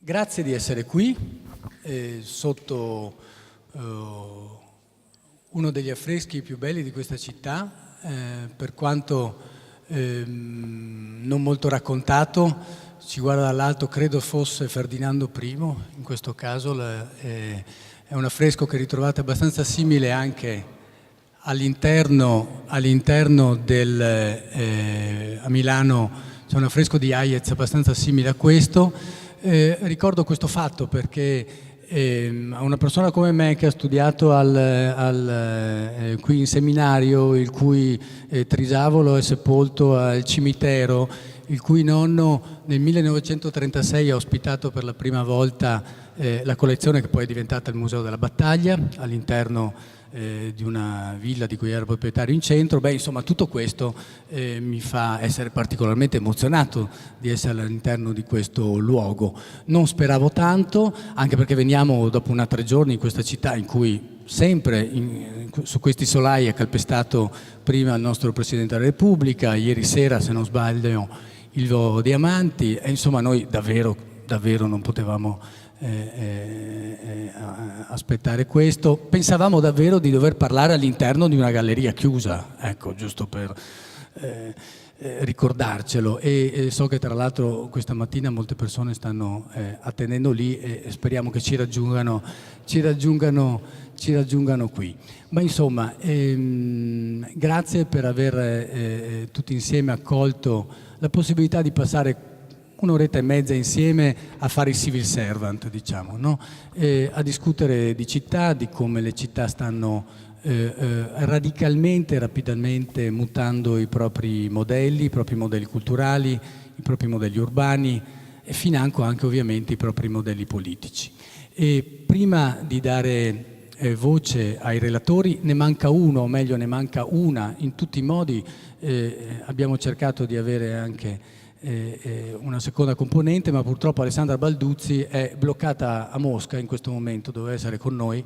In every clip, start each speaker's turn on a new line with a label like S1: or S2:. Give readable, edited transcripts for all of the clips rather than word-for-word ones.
S1: Grazie di essere qui sotto uno degli affreschi più belli di questa città, per quanto non molto raccontato. Ci guarda dall'alto, credo fosse Ferdinando I, in questo caso è un affresco che ritrovate abbastanza simile anche all'interno a Milano. C'è un affresco di Hayez abbastanza simile a questo. Ricordo questo fatto perché a una persona come me che ha studiato qui in seminario, il cui trisavolo è sepolto al cimitero, il cui nonno nel 1936 ha ospitato per la prima volta la collezione che poi è diventata il Museo della Battaglia all'interno di una villa di cui era proprietario in centro. Insomma, tutto questo mi fa essere particolarmente emozionato di essere all'interno di questo luogo. Non speravo tanto, anche perché veniamo dopo 3 giorni in questa città in cui sempre su questi solai ha calpestato prima il nostro Presidente della Repubblica, ieri sera, se non sbaglio, Ilvo Diamanti, e insomma noi davvero non potevamo aspettare questo. Pensavamo davvero di dover parlare all'interno di una galleria chiusa, ecco, giusto per ricordarcelo, e so che tra l'altro questa mattina molte persone stanno attendendo lì e speriamo che ci raggiungano qui. Ma insomma, grazie per aver tutti insieme accolto la possibilità di passare 1 oretta e mezza insieme a fare il civil servant, diciamo, no? A discutere di città, di come le città stanno radicalmente e rapidamente mutando i propri modelli culturali, i propri modelli urbani e financo anche ovviamente i propri modelli politici. E prima di dare voce ai relatori, ne manca uno, o meglio ne manca una in tutti i modi. Abbiamo cercato di avere anche una seconda componente, ma purtroppo Alessandra Balduzzi è bloccata a Mosca in questo momento, doveva essere con noi,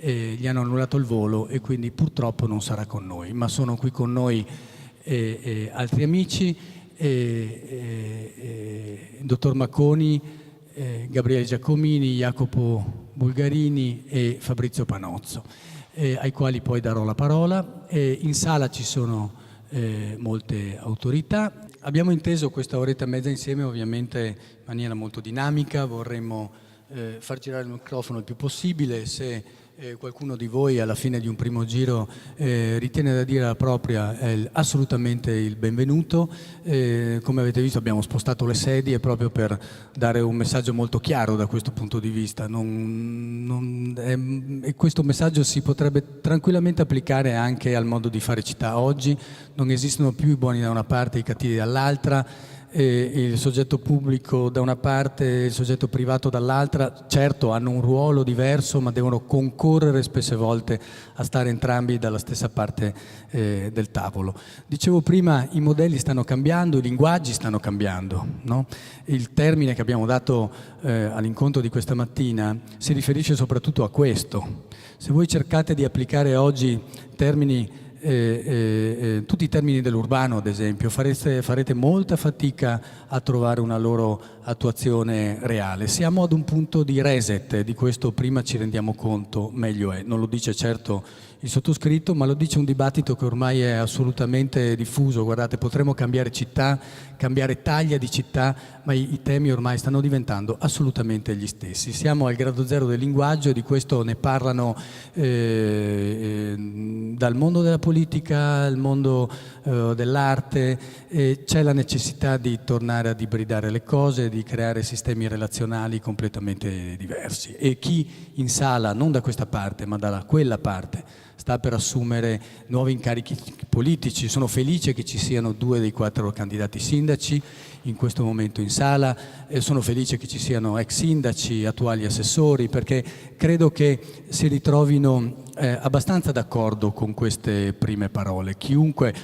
S1: gli hanno annullato il volo e quindi purtroppo non sarà con noi, ma sono qui con noi altri amici, dottor Macconi, Gabriele Giacomini, Jacopo Bulgarini e Fabrizio Panozzo, ai quali poi darò la parola. In sala ci sono molte autorità. Abbiamo inteso questa oretta e mezza insieme ovviamente in maniera molto dinamica. Vorremmo far girare il microfono il più possibile. Se qualcuno di voi alla fine di un primo giro ritiene da dire la propria, è assolutamente il benvenuto. Come avete visto abbiamo spostato le sedie proprio per dare un messaggio molto chiaro da questo punto di vista. E questo messaggio si potrebbe tranquillamente applicare anche al modo di fare città oggi. Non esistono più i buoni da una parte e i cattivi dall'altra. Il soggetto pubblico da una parte e il soggetto privato dall'altra, certo hanno un ruolo diverso, ma devono concorrere spesse volte a stare entrambi dalla stessa parte del tavolo. Dicevo prima, i modelli stanno cambiando, i linguaggi stanno cambiando, no? Il termine che abbiamo dato all'incontro di questa mattina si riferisce soprattutto a questo. Se voi cercate di applicare oggi termini tutti i termini dell'urbano, ad esempio, farete molta fatica a trovare una loro attuazione reale. Siamo ad un punto di reset, di questo prima ci rendiamo conto, meglio è. Non lo dice certo il sottoscritto, ma lo dice un dibattito che ormai è assolutamente diffuso. Guardate, potremmo cambiare città, cambiare taglia di città, ma i temi ormai stanno diventando assolutamente gli stessi. Siamo al grado zero del linguaggio e di questo ne parlano dal mondo della politica al mondo dell'arte. C'è la necessità di tornare ad ibridare le cose, di creare sistemi relazionali completamente diversi. E chi in sala, non da questa parte, ma da quella parte, sta per assumere nuovi incarichi politici. Sono felice che ci siano 2 dei 4 candidati sindaci in questo momento in sala, sono felice che ci siano ex sindaci, attuali assessori, perché credo che si ritrovino abbastanza d'accordo con queste prime parole.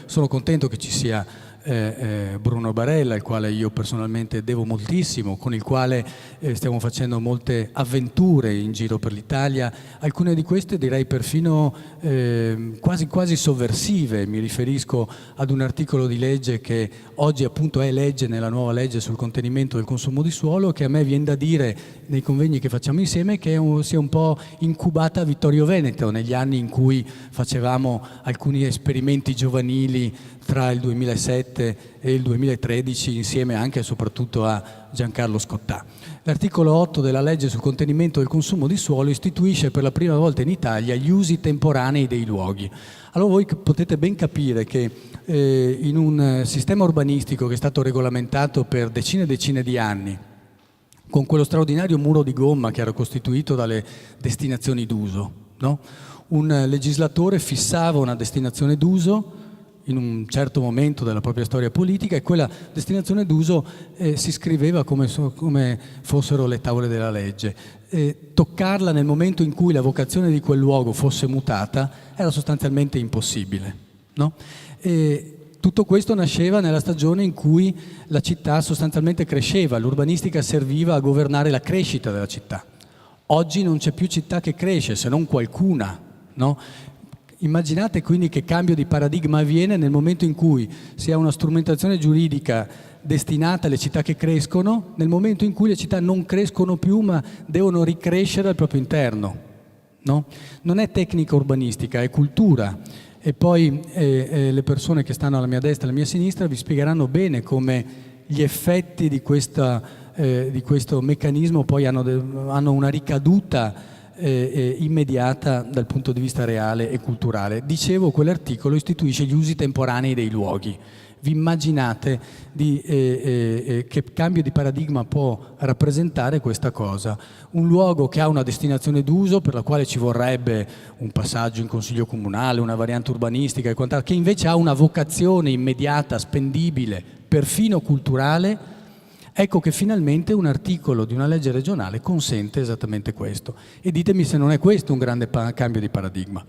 S1: Sono contento che ci sia Bruno Barella, al quale io personalmente devo moltissimo, con il quale stiamo facendo molte avventure in giro per l'Italia, alcune di queste direi perfino quasi quasi sovversive. Mi riferisco ad un articolo di legge che oggi appunto è legge nella nuova legge sul contenimento del consumo di suolo, che a me viene da dire nei convegni che facciamo insieme che sia un po' incubata a Vittorio Veneto, negli anni in cui facevamo alcuni esperimenti giovanili tra il 2007 e il 2013 insieme anche e soprattutto a Giancarlo Scottà. L'articolo 8 della legge sul contenimento del consumo di suolo istituisce per la prima volta in Italia gli usi temporanei dei luoghi. Allora voi potete ben capire che in un sistema urbanistico che è stato regolamentato per decine e decine di anni, con quello straordinario muro di gomma che era costituito dalle destinazioni d'uso, no? Un legislatore fissava una destinazione d'uso in un certo momento della propria storia politica e quella destinazione d'uso si scriveva come fossero le tavole della legge. Toccarla nel momento in cui la vocazione di quel luogo fosse mutata era sostanzialmente impossibile, no? Tutto questo nasceva nella stagione in cui la città sostanzialmente cresceva, l'urbanistica serviva a governare la crescita della città. Oggi non c'è più città che cresce, se non qualcuna, no? Immaginate quindi che cambio di paradigma avviene nel momento in cui si ha una strumentazione giuridica destinata alle città che crescono, nel momento in cui le città non crescono più ma devono ricrescere al proprio interno, no? Non è tecnica urbanistica, è cultura. E poi le persone che stanno alla mia destra e alla mia sinistra vi spiegheranno bene come gli effetti di questo meccanismo poi hanno una ricaduta immediata dal punto di vista reale e culturale. Dicevo, quell'articolo istituisce gli usi temporanei dei luoghi. Vi immaginate che cambio di paradigma può rappresentare questa cosa? Un luogo che ha una destinazione d'uso per la quale ci vorrebbe un passaggio in consiglio comunale, una variante urbanistica e quant'altro, che invece ha una vocazione immediata, spendibile, perfino culturale. Ecco che finalmente un articolo di una legge regionale consente esattamente questo. E ditemi se non è questo un grande cambio di paradigma.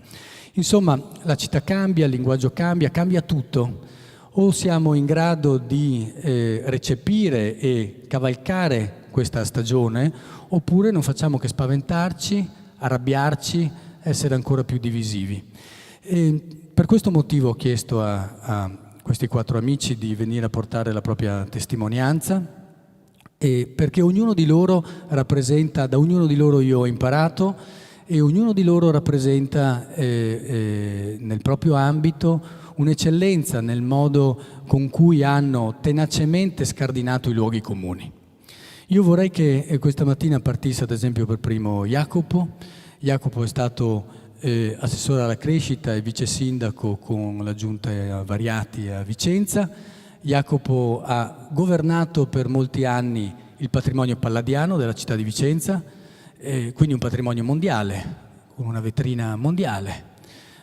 S1: Insomma, la città cambia, il linguaggio cambia, cambia tutto. O siamo in grado di recepire e cavalcare questa stagione, oppure non facciamo che spaventarci, arrabbiarci, essere ancora più divisivi. E per questo motivo ho chiesto a questi 4 amici di venire a portare la propria testimonianza, perché ognuno di loro rappresenta, da ognuno di loro io ho imparato e ognuno di loro rappresenta nel proprio ambito un'eccellenza nel modo con cui hanno tenacemente scardinato i luoghi comuni. Io vorrei che questa mattina partisse ad esempio per primo Jacopo. Jacopo è stato assessore alla crescita e vice sindaco con la giunta Variati a Vicenza. Jacopo ha governato per molti anni il patrimonio palladiano della città di Vicenza, quindi un patrimonio mondiale, con una vetrina mondiale.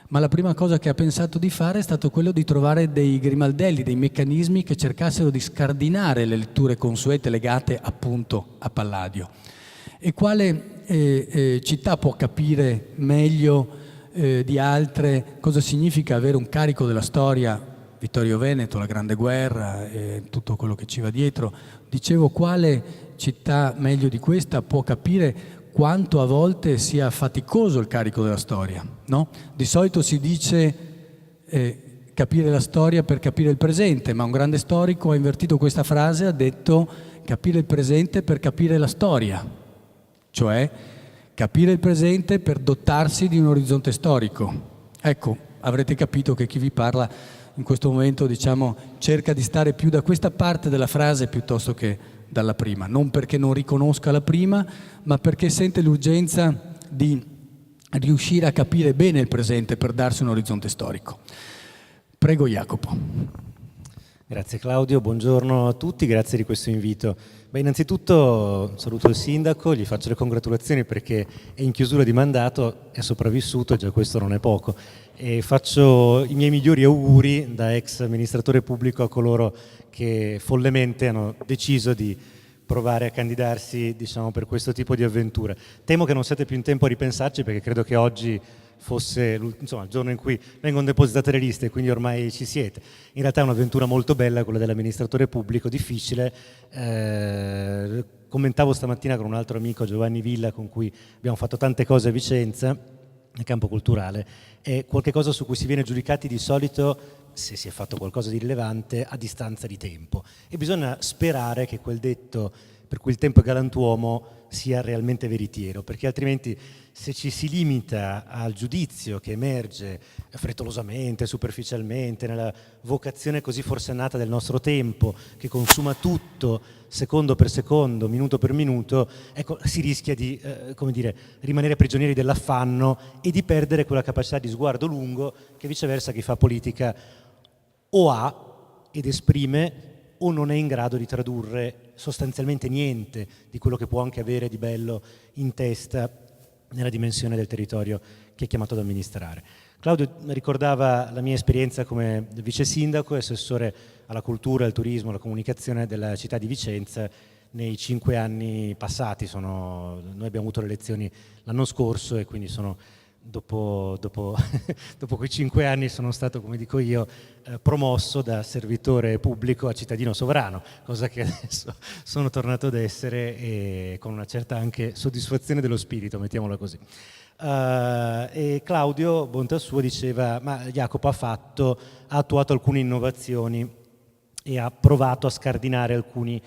S1: Ma la prima cosa che ha pensato di fare è stato quello di trovare dei grimaldelli, dei meccanismi che cercassero di scardinare le letture consuete legate appunto a Palladio. E quale città può capire meglio di altre cosa significa avere un carico della storia, Vittorio Veneto, la Grande Guerra e tutto quello che ci va dietro. Dicevo, quale città meglio di questa può capire quanto a volte sia faticoso il carico della storia, no? Di solito si dice capire la storia per capire il presente, ma un grande storico ha invertito questa frase, ha detto capire il presente per capire la storia, cioè capire il presente per dotarsi di un orizzonte storico. Ecco, avrete capito che chi vi parla in questo momento, diciamo, cerca di stare più da questa parte della frase piuttosto che dalla prima, non perché non riconosca la prima, ma perché sente l'urgenza di riuscire a capire bene il presente per darsi un orizzonte storico. Prego Jacopo.
S2: Grazie Claudio, buongiorno a tutti, grazie di questo invito. Innanzitutto saluto il sindaco, gli faccio le congratulazioni perché è in chiusura di mandato, è sopravvissuto e già questo non è poco. E faccio i miei migliori auguri da ex amministratore pubblico a coloro che follemente hanno deciso di provare a candidarsi, diciamo, per questo tipo di avventura. Temo che non siate più in tempo a ripensarci perché credo che oggi fosse insomma, il giorno in cui vengono depositate le liste, quindi ormai ci siete. In realtà è un'avventura molto bella quella dell'amministratore pubblico, difficile. Commentavo stamattina con un altro amico, Giovanni Villa, con cui abbiamo fatto tante cose a Vicenza nel campo culturale, è qualcosa su cui si viene giudicati di solito, se si è fatto qualcosa di rilevante, a distanza di tempo, e bisogna sperare che quel detto per cui il tempo è galantuomo sia realmente veritiero, perché altrimenti se ci si limita al giudizio che emerge frettolosamente, superficialmente, nella vocazione così forsennata del nostro tempo, che consuma tutto secondo per secondo, minuto per minuto, ecco, si rischia di rimanere prigionieri dell'affanno e di perdere quella capacità di sguardo lungo che viceversa chi fa politica o ha ed esprime o non è in grado di tradurre sostanzialmente niente di quello che può anche avere di bello in testa nella dimensione del territorio che è chiamato ad amministrare. Claudio ricordava la mia esperienza come vice sindaco e assessore alla cultura, al turismo, alla comunicazione della città di Vicenza nei 5 anni passati. Noi abbiamo avuto le elezioni l'anno scorso e quindi dopo quei 5 anni sono stato, come dico io, promosso da servitore pubblico a cittadino sovrano, cosa che adesso sono tornato ad essere, e con una certa anche soddisfazione dello spirito, mettiamola così. E Claudio, bontà sua, diceva: ma Jacopo ha attuato alcune innovazioni e ha provato a scardinare alcuni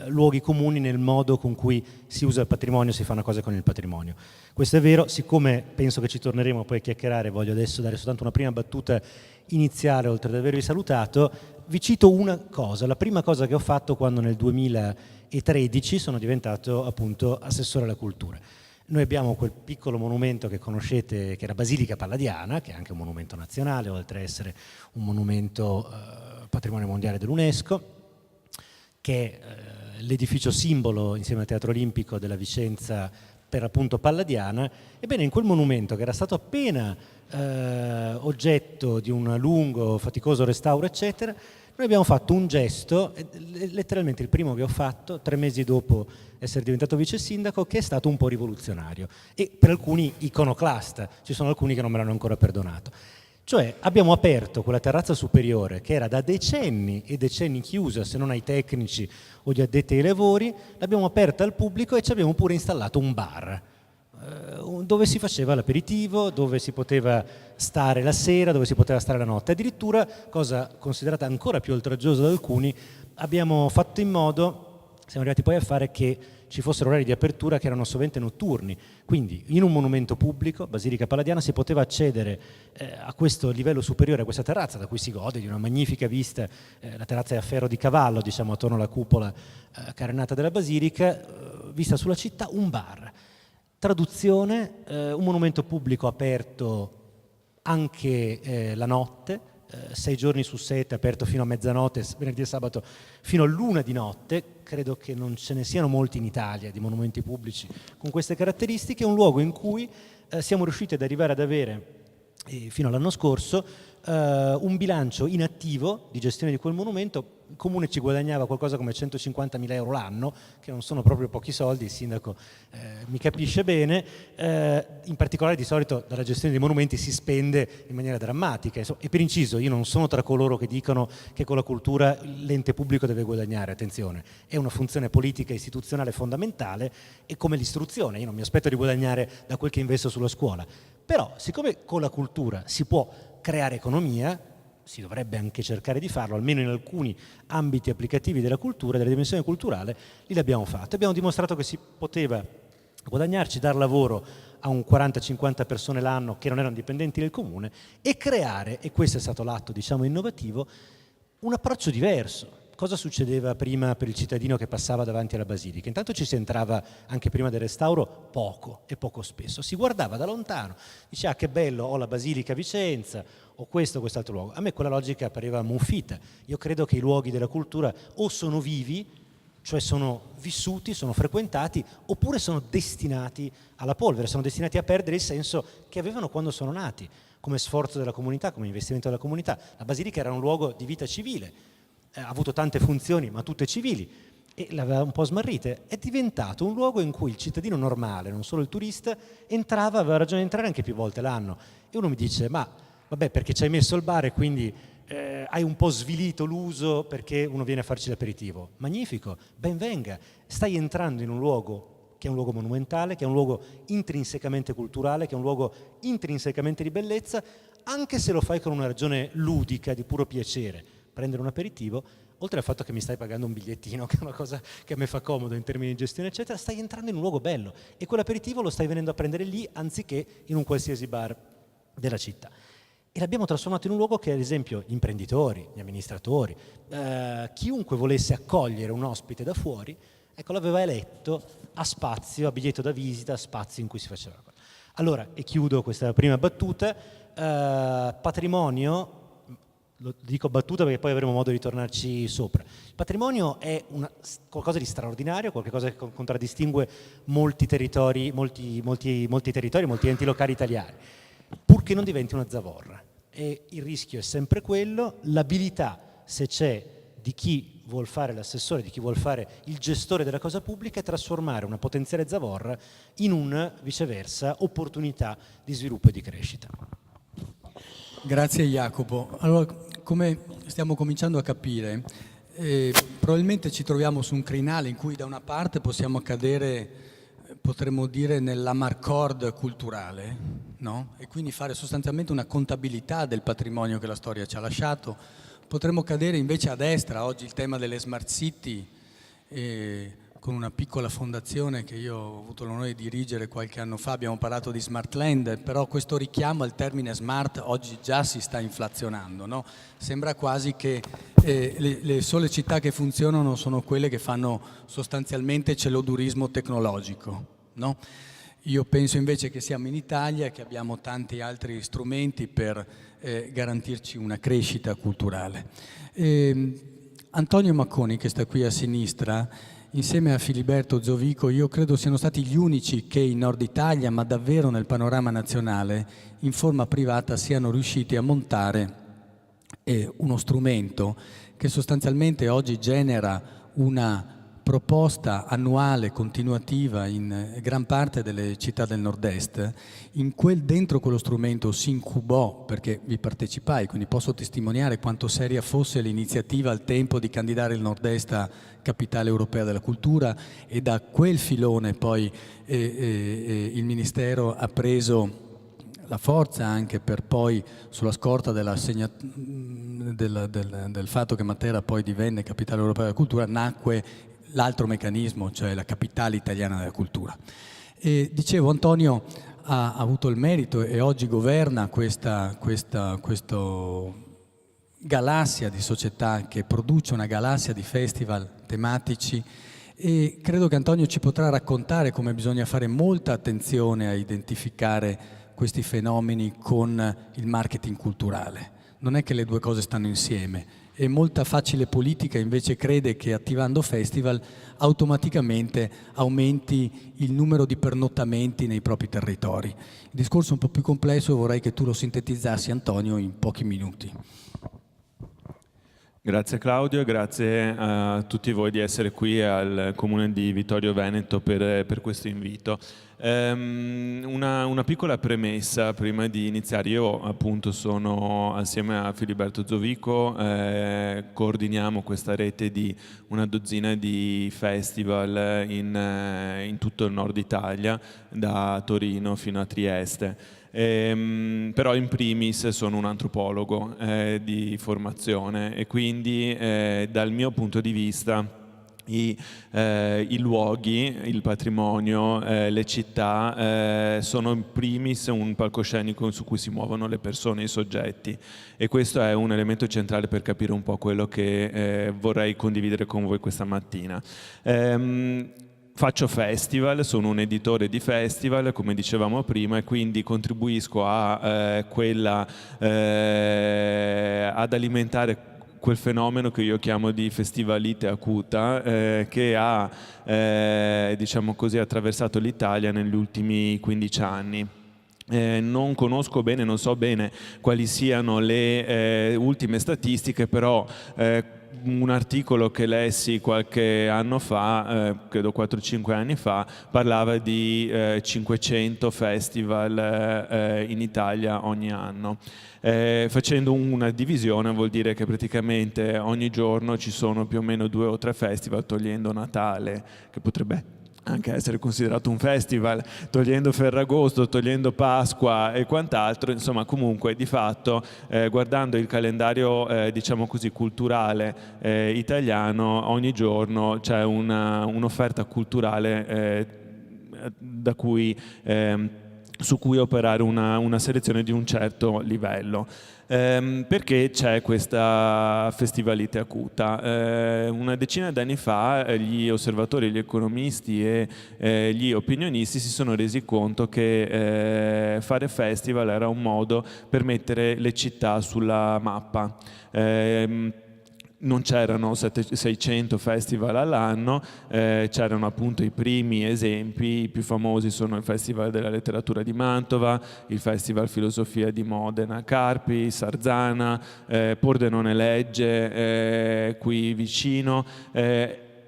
S2: luoghi comuni nel modo con cui si usa il patrimonio, si fa una cosa con il patrimonio. Questo è vero. Siccome penso che ci torneremo poi a chiacchierare, voglio adesso dare soltanto una prima battuta iniziale, oltre ad avervi salutato. Vi cito una cosa, la prima cosa che ho fatto quando nel 2013 sono diventato appunto assessore alla cultura. Noi abbiamo quel piccolo monumento che conoscete, che è la Basilica Palladiana, che è anche un monumento nazionale, oltre ad essere un monumento patrimonio mondiale dell'UNESCO, che è l'edificio simbolo insieme al Teatro Olimpico della Vicenza per appunto palladiana. Ebbene, in quel monumento, che era stato appena oggetto di un lungo, faticoso restauro, eccetera, noi abbiamo fatto un gesto, letteralmente il primo che ho fatto 3 mesi dopo essere diventato vice sindaco, che è stato un po' rivoluzionario e per alcuni iconoclasta. Ci sono alcuni che non me l'hanno ancora perdonato. Cioè abbiamo aperto quella terrazza superiore che era da decenni e decenni chiusa, se non ai tecnici o agli addetti ai lavori, l'abbiamo aperta al pubblico e ci abbiamo pure installato un bar dove si faceva l'aperitivo, dove si poteva stare la sera, dove si poteva stare la notte. Addirittura, cosa considerata ancora più oltraggiosa da alcuni, abbiamo fatto in modo, siamo arrivati poi a fare che ci fossero orari di apertura che erano sovente notturni, quindi in un monumento pubblico, Basilica Palladiana, si poteva accedere a questo livello superiore, a questa terrazza, da cui si gode di una magnifica vista. La terrazza è a ferro di cavallo, diciamo, attorno alla cupola carenata della Basilica, vista sulla città, un bar. Traduzione, un monumento pubblico aperto anche la notte, 6 giorni su 7, aperto fino a mezzanotte, venerdì e sabato fino all'1 di notte. Credo che non ce ne siano molti in Italia di monumenti pubblici con queste caratteristiche. Un luogo in cui siamo riusciti ad arrivare ad avere, fino all'anno scorso, un bilancio in attivo di gestione di quel monumento. Il comune ci guadagnava qualcosa come 150.000 euro l'anno, che non sono proprio pochi soldi, il sindaco mi capisce bene. In particolare di solito dalla gestione dei monumenti si spende in maniera drammatica. E per inciso, io non sono tra coloro che dicono che con la cultura l'ente pubblico deve guadagnare, attenzione, è una funzione politica e istituzionale fondamentale, e come l'istruzione, io non mi aspetto di guadagnare da quel che investo sulla scuola, però siccome con la cultura si può creare economia, si dovrebbe anche cercare di farlo, almeno in alcuni ambiti applicativi della cultura, della dimensione culturale, lì l'abbiamo fatto. Abbiamo dimostrato che si poteva guadagnarci, dar lavoro a un 40-50 persone l'anno che non erano dipendenti del comune, e creare, e questo è stato l'atto, diciamo, innovativo, un approccio diverso. Cosa succedeva prima per il cittadino che passava davanti alla Basilica? Intanto ci si entrava, anche prima del restauro, poco e poco spesso. Si guardava da lontano, diceva: ah, che bello, ho la Basilica a Vicenza, o questo o quest'altro luogo. A me quella logica pareva muffita. Io credo che i luoghi della cultura o sono vivi, cioè sono vissuti, sono frequentati, oppure sono destinati alla polvere, sono destinati a perdere il senso che avevano quando sono nati, come sforzo della comunità, come investimento della comunità. La Basilica era un luogo di vita civile, ha avuto tante funzioni, ma tutte civili. e l'aveva un po' smarrite. È diventato un luogo in cui il cittadino normale, non solo il turista, entrava, aveva ragione di entrare anche più volte l'anno. E uno mi dice, ma vabbè, perché ci hai messo il bar e quindi hai un po' svilito l'uso perché uno viene a farci l'aperitivo. Magnifico, ben venga. Stai entrando in un luogo che è un luogo monumentale, che è un luogo intrinsecamente culturale, che è un luogo intrinsecamente di bellezza, anche se lo fai con una ragione ludica, di puro piacere. Prendere un aperitivo, oltre al fatto che mi stai pagando un bigliettino, che è una cosa che a me fa comodo in termini di gestione, eccetera, stai entrando in un luogo bello e quell'aperitivo lo stai venendo a prendere lì anziché in un qualsiasi bar della città. E l'abbiamo trasformato in un luogo che, ad esempio, gli imprenditori, gli amministratori, chiunque volesse accogliere un ospite da fuori, ecco, l'aveva eletto a spazio, a biglietto da visita, a spazio in cui si faceva la cosa. Allora, e chiudo questa prima battuta, patrimonio, lo dico battuta perché poi avremo modo di tornarci sopra. Il patrimonio è qualcosa di straordinario, qualcosa che contraddistingue molti territori, molti enti locali italiani, purché non diventi una zavorra. E il rischio è sempre quello, l'abilità, se c'è, di chi vuol fare l'assessore, di chi vuol fare il gestore della cosa pubblica, è trasformare una potenziale zavorra in una, viceversa, opportunità di sviluppo e di crescita.
S1: Grazie Jacopo. Allora, come stiamo cominciando a capire, probabilmente ci troviamo su un crinale in cui da una parte possiamo cadere, potremmo dire, nell'amarcord culturale, no? E quindi fare sostanzialmente una contabilità del patrimonio che la storia ci ha lasciato. Potremmo cadere invece a destra, oggi il tema delle smart city, con una piccola fondazione che io ho avuto l'onore di dirigere qualche anno fa, abbiamo parlato di smart land, però questo richiamo al termine smart oggi già si sta inflazionando, no? Sembra quasi che le sole città che funzionano sono quelle che fanno sostanzialmente celodurismo tecnologico, no? Io penso invece che siamo in Italia e che abbiamo tanti altri strumenti per garantirci una crescita culturale. Antonio Macconi, che sta qui a sinistra, insieme a Filiberto Zovico, io credo siano stati gli unici che in Nord Italia, ma davvero nel panorama nazionale, in forma privata siano riusciti a montare uno strumento che sostanzialmente oggi genera una proposta annuale continuativa in gran parte delle città del nord-est. Dentro quello strumento si incubò, perché vi partecipai, quindi posso testimoniare quanto seria fosse l'iniziativa al tempo di candidare il nord-est a capitale europea della cultura, e da quel filone poi il Ministero ha preso la forza anche per poi, sulla scorta del fatto che Matera poi divenne capitale europea della cultura, nacque l'altro meccanismo, cioè la capitale italiana della cultura. E dicevo, Antonio ha avuto il merito e oggi governa questa galassia di società che produce una galassia di festival tematici, e credo che Antonio ci potrà raccontare come bisogna fare molta attenzione a identificare questi fenomeni con il marketing culturale. Non è che le due cose stanno insieme. E molta facile politica invece crede che attivando festival automaticamente aumenti il numero di pernottamenti nei propri territori. Il discorso è un po' più complesso e vorrei che tu lo sintetizzassi, Antonio, in pochi minuti.
S3: Grazie Claudio e grazie a tutti voi di essere qui al Comune di Vittorio Veneto per questo invito. Una piccola premessa prima di iniziare. Io appunto sono, assieme a Filiberto Zovico, coordiniamo questa rete di una dozzina di festival in tutto il nord Italia, da Torino fino a Trieste. Però in primis sono un antropologo di formazione e quindi dal mio punto di vista i luoghi, il patrimonio, le città sono in primis un palcoscenico su cui si muovono le persone, i soggetti, e questo è un elemento centrale per capire un po' quello che vorrei condividere con voi questa mattina. Faccio festival, sono un editore di festival, come dicevamo prima, e quindi contribuisco ad alimentare quel fenomeno che io chiamo di festivalite acuta, che ha, diciamo così, attraversato l'Italia negli ultimi 15 anni. Non conosco bene, non so bene quali siano le ultime statistiche, però un articolo che lessi qualche anno fa, credo 4-5 anni fa, parlava di 500 festival in Italia ogni anno. Facendo una divisione vuol dire che praticamente ogni giorno ci sono più o meno 2 o 3 festival, togliendo Natale, che potrebbe anche essere considerato un festival, togliendo Ferragosto, togliendo Pasqua e quant'altro. Insomma, comunque di fatto guardando il calendario diciamo così culturale italiano, ogni giorno c'è un'offerta culturale su cui operare una selezione di un certo livello. Perché c'è questa festivalità acuta? Una decina d'anni fa gli osservatori, gli economisti e gli opinionisti si sono resi conto che fare festival era un modo per mettere le città sulla mappa. Non c'erano 600 festival all'anno, c'erano appunto i primi esempi, i più famosi sono il Festival della Letteratura di Mantova, il Festival Filosofia di Modena, Carpi, Sarzana, Pordenone Legge, qui vicino.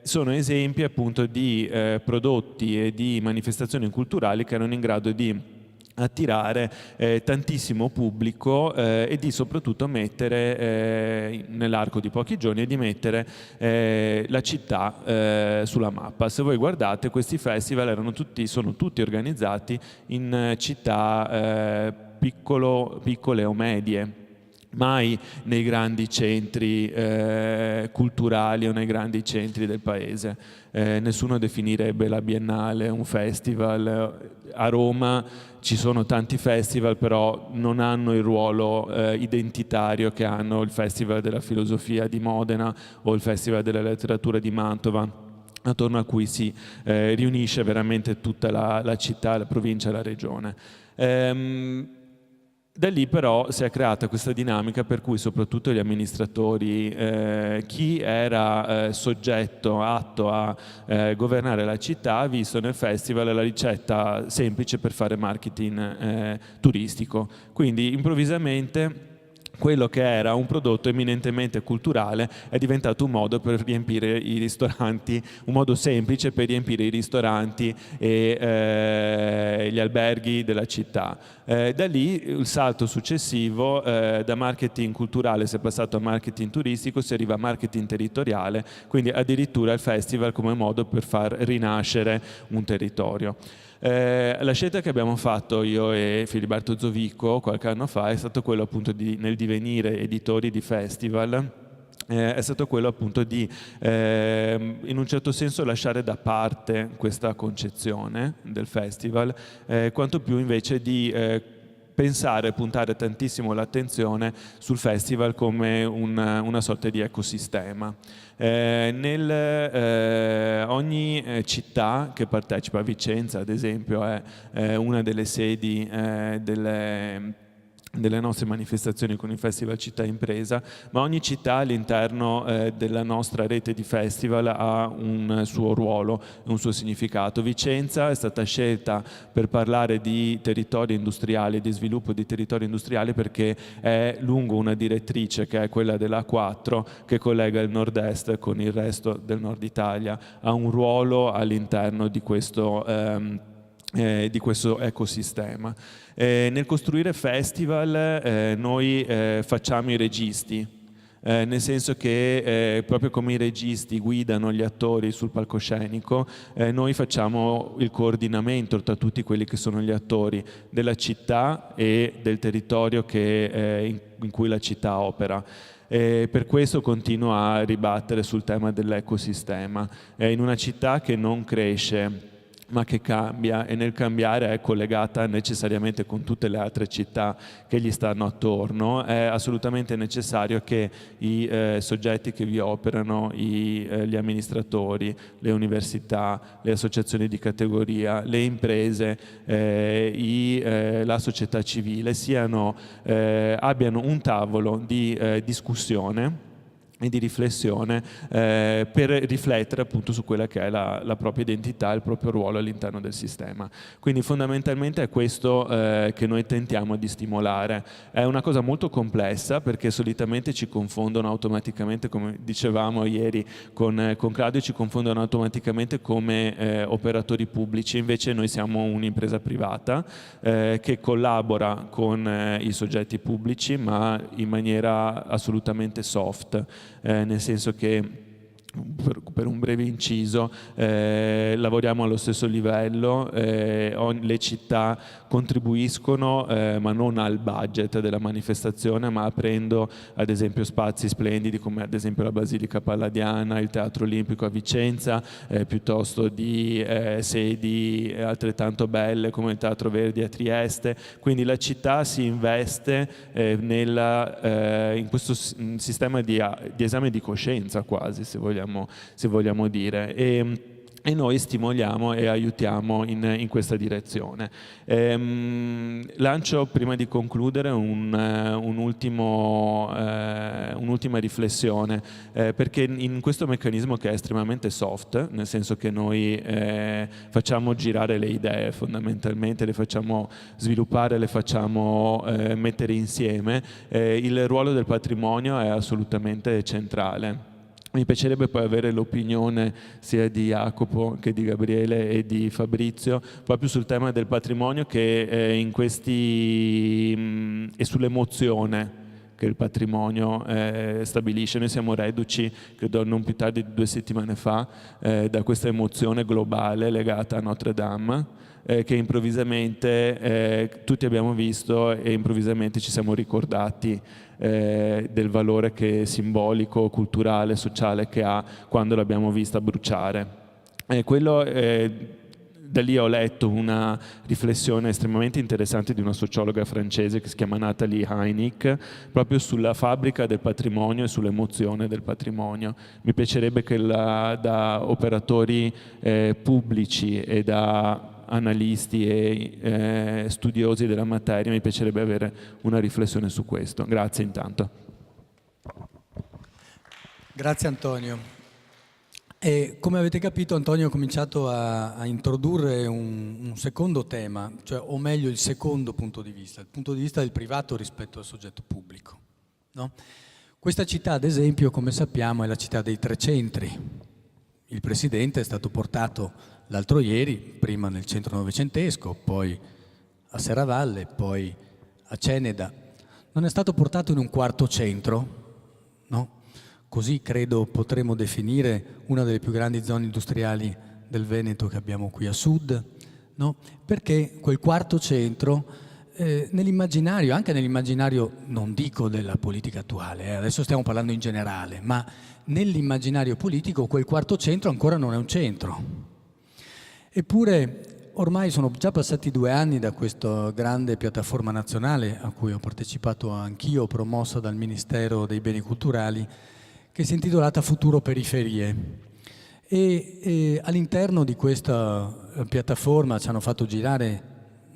S3: Sono esempi appunto di prodotti e di manifestazioni culturali che erano in grado di attirare tantissimo pubblico e di soprattutto mettere nell'arco di pochi giorni di mettere la città sulla mappa. Se voi guardate, questi festival sono tutti organizzati in città piccole o medie, mai nei grandi centri culturali o nei grandi centri del paese. Nessuno definirebbe la Biennale un festival. A Roma ci sono tanti festival, però non hanno il ruolo identitario che hanno il Festival della Filosofia di Modena o il Festival della Letteratura di Mantova, attorno a cui si riunisce veramente tutta la città, la provincia e la regione. Da lì però si è creata questa dinamica per cui soprattutto gli amministratori, chi era soggetto, atto a governare la città, ha visto nel festival la ricetta semplice per fare marketing turistico. Quindi improvvisamente quello che era un prodotto eminentemente culturale è diventato un modo per riempire i ristoranti, un modo semplice per riempire i ristoranti e gli alberghi della città. Da lì il salto successivo, da marketing culturale si è passato a marketing turistico, si arriva a marketing territoriale, quindi addirittura il festival come modo per far rinascere un territorio. La scelta che abbiamo fatto io e Filiberto Zovico qualche anno fa è stato quello appunto nel divenire editori di festival, è stato quello appunto di in un certo senso lasciare da parte questa concezione del festival, quanto più invece di pensare, puntare tantissimo l'attenzione sul festival come una sorta di ecosistema. Ogni città che partecipa, Vicenza ad esempio è una delle sedi delle nostre manifestazioni con il Festival Città Impresa, ma ogni città all'interno della nostra rete di festival ha un suo ruolo, un suo significato. Vicenza è stata scelta per parlare di territori industriali, di sviluppo di territori industriali, perché è lungo una direttrice che è quella della A4 che collega il nord-est con il resto del nord Italia, ha un ruolo all'interno di questo ecosistema. Nel costruire festival noi facciamo i registi, nel senso che proprio come i registi guidano gli attori sul palcoscenico, noi facciamo il coordinamento tra tutti quelli che sono gli attori della città e del territorio in cui la città opera. Per questo continuo a ribattere sul tema dell'ecosistema. In una città che non cresce ma che cambia, e nel cambiare è collegata necessariamente con tutte le altre città che gli stanno attorno, è assolutamente necessario che i soggetti che vi operano, gli amministratori, le università, le associazioni di categoria, le imprese, la società civile abbiano un tavolo di discussione e di riflessione per riflettere appunto su quella che è la propria identità, il proprio ruolo all'interno del sistema. Quindi fondamentalmente è questo che noi tentiamo di stimolare. È una cosa molto complessa perché solitamente ci confondono automaticamente, come dicevamo ieri con Claudio, ci confondono automaticamente come operatori pubblici, invece noi siamo un'impresa privata che collabora con i soggetti pubblici ma in maniera assolutamente soft. Nel senso che, per un breve inciso, lavoriamo allo stesso livello, le città contribuiscono ma non al budget della manifestazione, ma aprendo ad esempio spazi splendidi come ad esempio la Basilica Palladiana, il Teatro Olimpico a Vicenza, piuttosto di sedi altrettanto belle come il Teatro Verdi a Trieste. Quindi la città si investe in questo sistema di esame di coscienza quasi, se vogliamo dire, e noi stimoliamo e aiutiamo in questa direzione. Lancio, prima di concludere, un'ultima riflessione, perché in questo meccanismo che è estremamente soft, nel senso che noi facciamo girare le idee fondamentalmente, le facciamo sviluppare, le facciamo mettere insieme, il ruolo del patrimonio è assolutamente centrale. Mi piacerebbe poi avere l'opinione sia di Jacopo che di Gabriele e di Fabrizio proprio sul tema del patrimonio che e sull'emozione che il patrimonio stabilisce. Noi siamo reduci, credo non più tardi di 2 settimane fa, da questa emozione globale legata a Notre Dame, che improvvisamente tutti abbiamo visto e improvvisamente ci siamo ricordati del valore simbolico, culturale, sociale che ha quando l'abbiamo vista bruciare. Da lì ho letto una riflessione estremamente interessante di una sociologa francese che si chiama Nathalie Heinick, proprio sulla fabbrica del patrimonio e sull'emozione del patrimonio. Mi piacerebbe che da operatori pubblici e da analisti e studiosi della materia, mi piacerebbe avere una riflessione su questo. Grazie intanto.
S1: Grazie Antonio. E come avete capito, Antonio ha cominciato a introdurre un secondo tema, cioè, o meglio il secondo punto di vista, il punto di vista del privato rispetto al soggetto pubblico, no? Questa città, ad esempio, come sappiamo, è la città dei 3 centri. Il presidente è stato portato l'altro ieri, prima nel centro novecentesco, poi a Serravalle, poi a Ceneda. Non è stato portato in un quarto centro, no? Così credo potremmo definire una delle più grandi zone industriali del Veneto che abbiamo qui a sud, no? Perché quel quarto centro, nell'immaginario, anche nell'immaginario, non dico della politica attuale, adesso stiamo parlando in generale, ma nell'immaginario politico quel quarto centro ancora non è un centro. Eppure ormai sono già passati 2 anni da questa grande piattaforma nazionale a cui ho partecipato anch'io, promossa dal Ministero dei Beni Culturali, che si è intitolata Futuro Periferie. E all'interno di questa piattaforma ci hanno fatto girare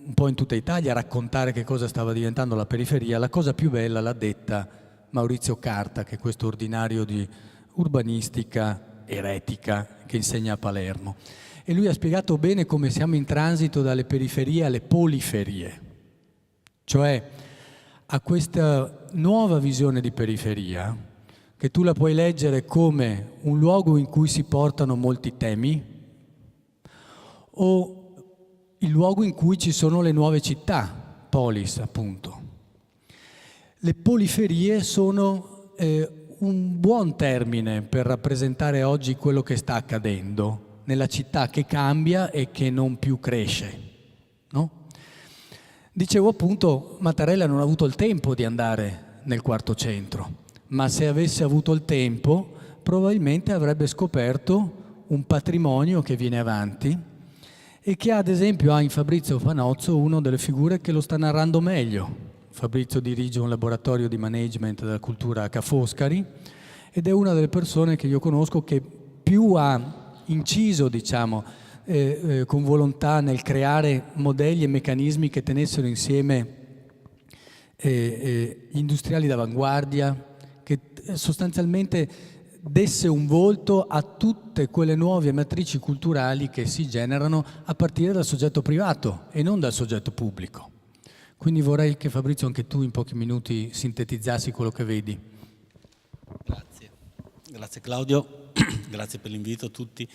S1: un po' in tutta Italia, a raccontare che cosa stava diventando la periferia. La cosa più bella l'ha detta Maurizio Carta, che è questo ordinario di urbanistica eretica che insegna a Palermo. E lui ha spiegato bene come siamo in transito dalle periferie alle poliferie, cioè a questa nuova visione di periferia, che tu la puoi leggere come un luogo in cui si portano molti temi o il luogo in cui ci sono le nuove città, polis appunto. Le poliferie sono un buon termine per rappresentare oggi quello che sta accadendo nella città che cambia e che non più cresce, no? Dicevo appunto, Mattarella non ha avuto il tempo di andare nel quarto centro, ma se avesse avuto il tempo probabilmente avrebbe scoperto un patrimonio che viene avanti e che ad esempio ha in Fabrizio Panozzo una delle figure che lo sta narrando meglio. Fabrizio dirige un laboratorio di management della cultura a Ca' Foscari ed è una delle persone che io conosco che più ha inciso, diciamo, con volontà nel creare modelli e meccanismi che tenessero insieme industriali d'avanguardia, che sostanzialmente desse un volto a tutte quelle nuove matrici culturali che si generano a partire dal soggetto privato e non dal soggetto pubblico. Quindi vorrei che Fabrizio anche tu in pochi minuti sintetizzassi quello che vedi.
S4: Grazie Claudio, grazie per l'invito a tutti.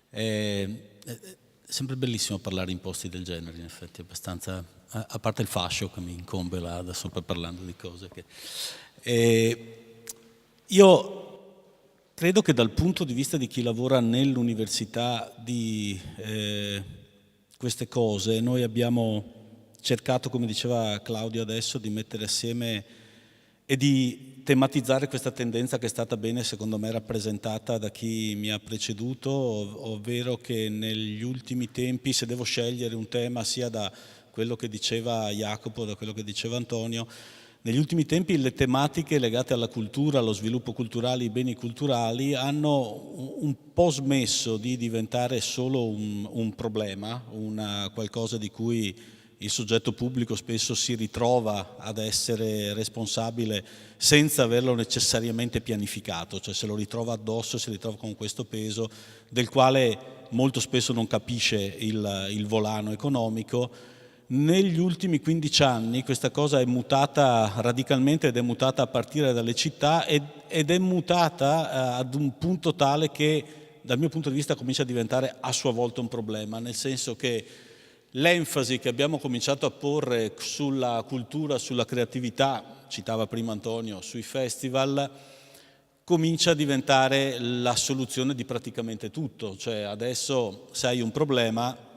S4: È sempre bellissimo parlare in posti del genere, in effetti, abbastanza, a parte il fascio che mi incombe là adesso per parlando di cose che... Io credo che dal punto di vista di chi lavora nell'università di queste cose, noi abbiamo cercato, come diceva Claudio adesso, di mettere assieme e di tematizzare questa tendenza che è stata bene, secondo me, rappresentata da chi mi ha preceduto, ovvero che negli ultimi tempi, se devo scegliere un tema sia da quello che diceva Jacopo, da quello che diceva Antonio, negli ultimi tempi le tematiche legate alla cultura, allo sviluppo culturale, ai beni culturali hanno un po' smesso di diventare solo un problema, qualcosa di cui il soggetto pubblico spesso si ritrova ad essere responsabile senza averlo necessariamente pianificato, cioè se lo ritrova addosso, si ritrova con questo peso del quale molto spesso non capisce il volano economico. Negli ultimi 15 anni questa cosa è mutata radicalmente ed è mutata a partire dalle città ed è mutata ad un punto tale che dal mio punto di vista comincia a diventare a sua volta un problema, nel senso che l'enfasi che abbiamo cominciato a porre sulla cultura, sulla creatività, citava prima Antonio, sui festival, comincia a diventare la soluzione di praticamente tutto, cioè adesso se hai un problema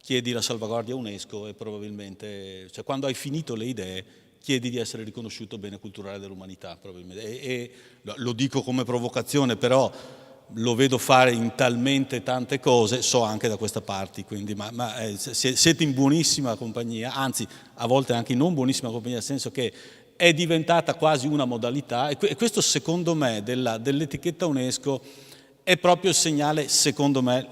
S4: chiedi la salvaguardia UNESCO e probabilmente, cioè quando hai finito le idee, chiedi di essere riconosciuto bene culturale dell'umanità, probabilmente. E lo dico come provocazione, però lo vedo fare in talmente tante cose, so anche da questa parte, quindi, siete in buonissima compagnia, anzi a volte anche in non buonissima compagnia, nel senso che è diventata quasi una modalità e questo secondo me dell'etichetta UNESCO è proprio il segnale, secondo me,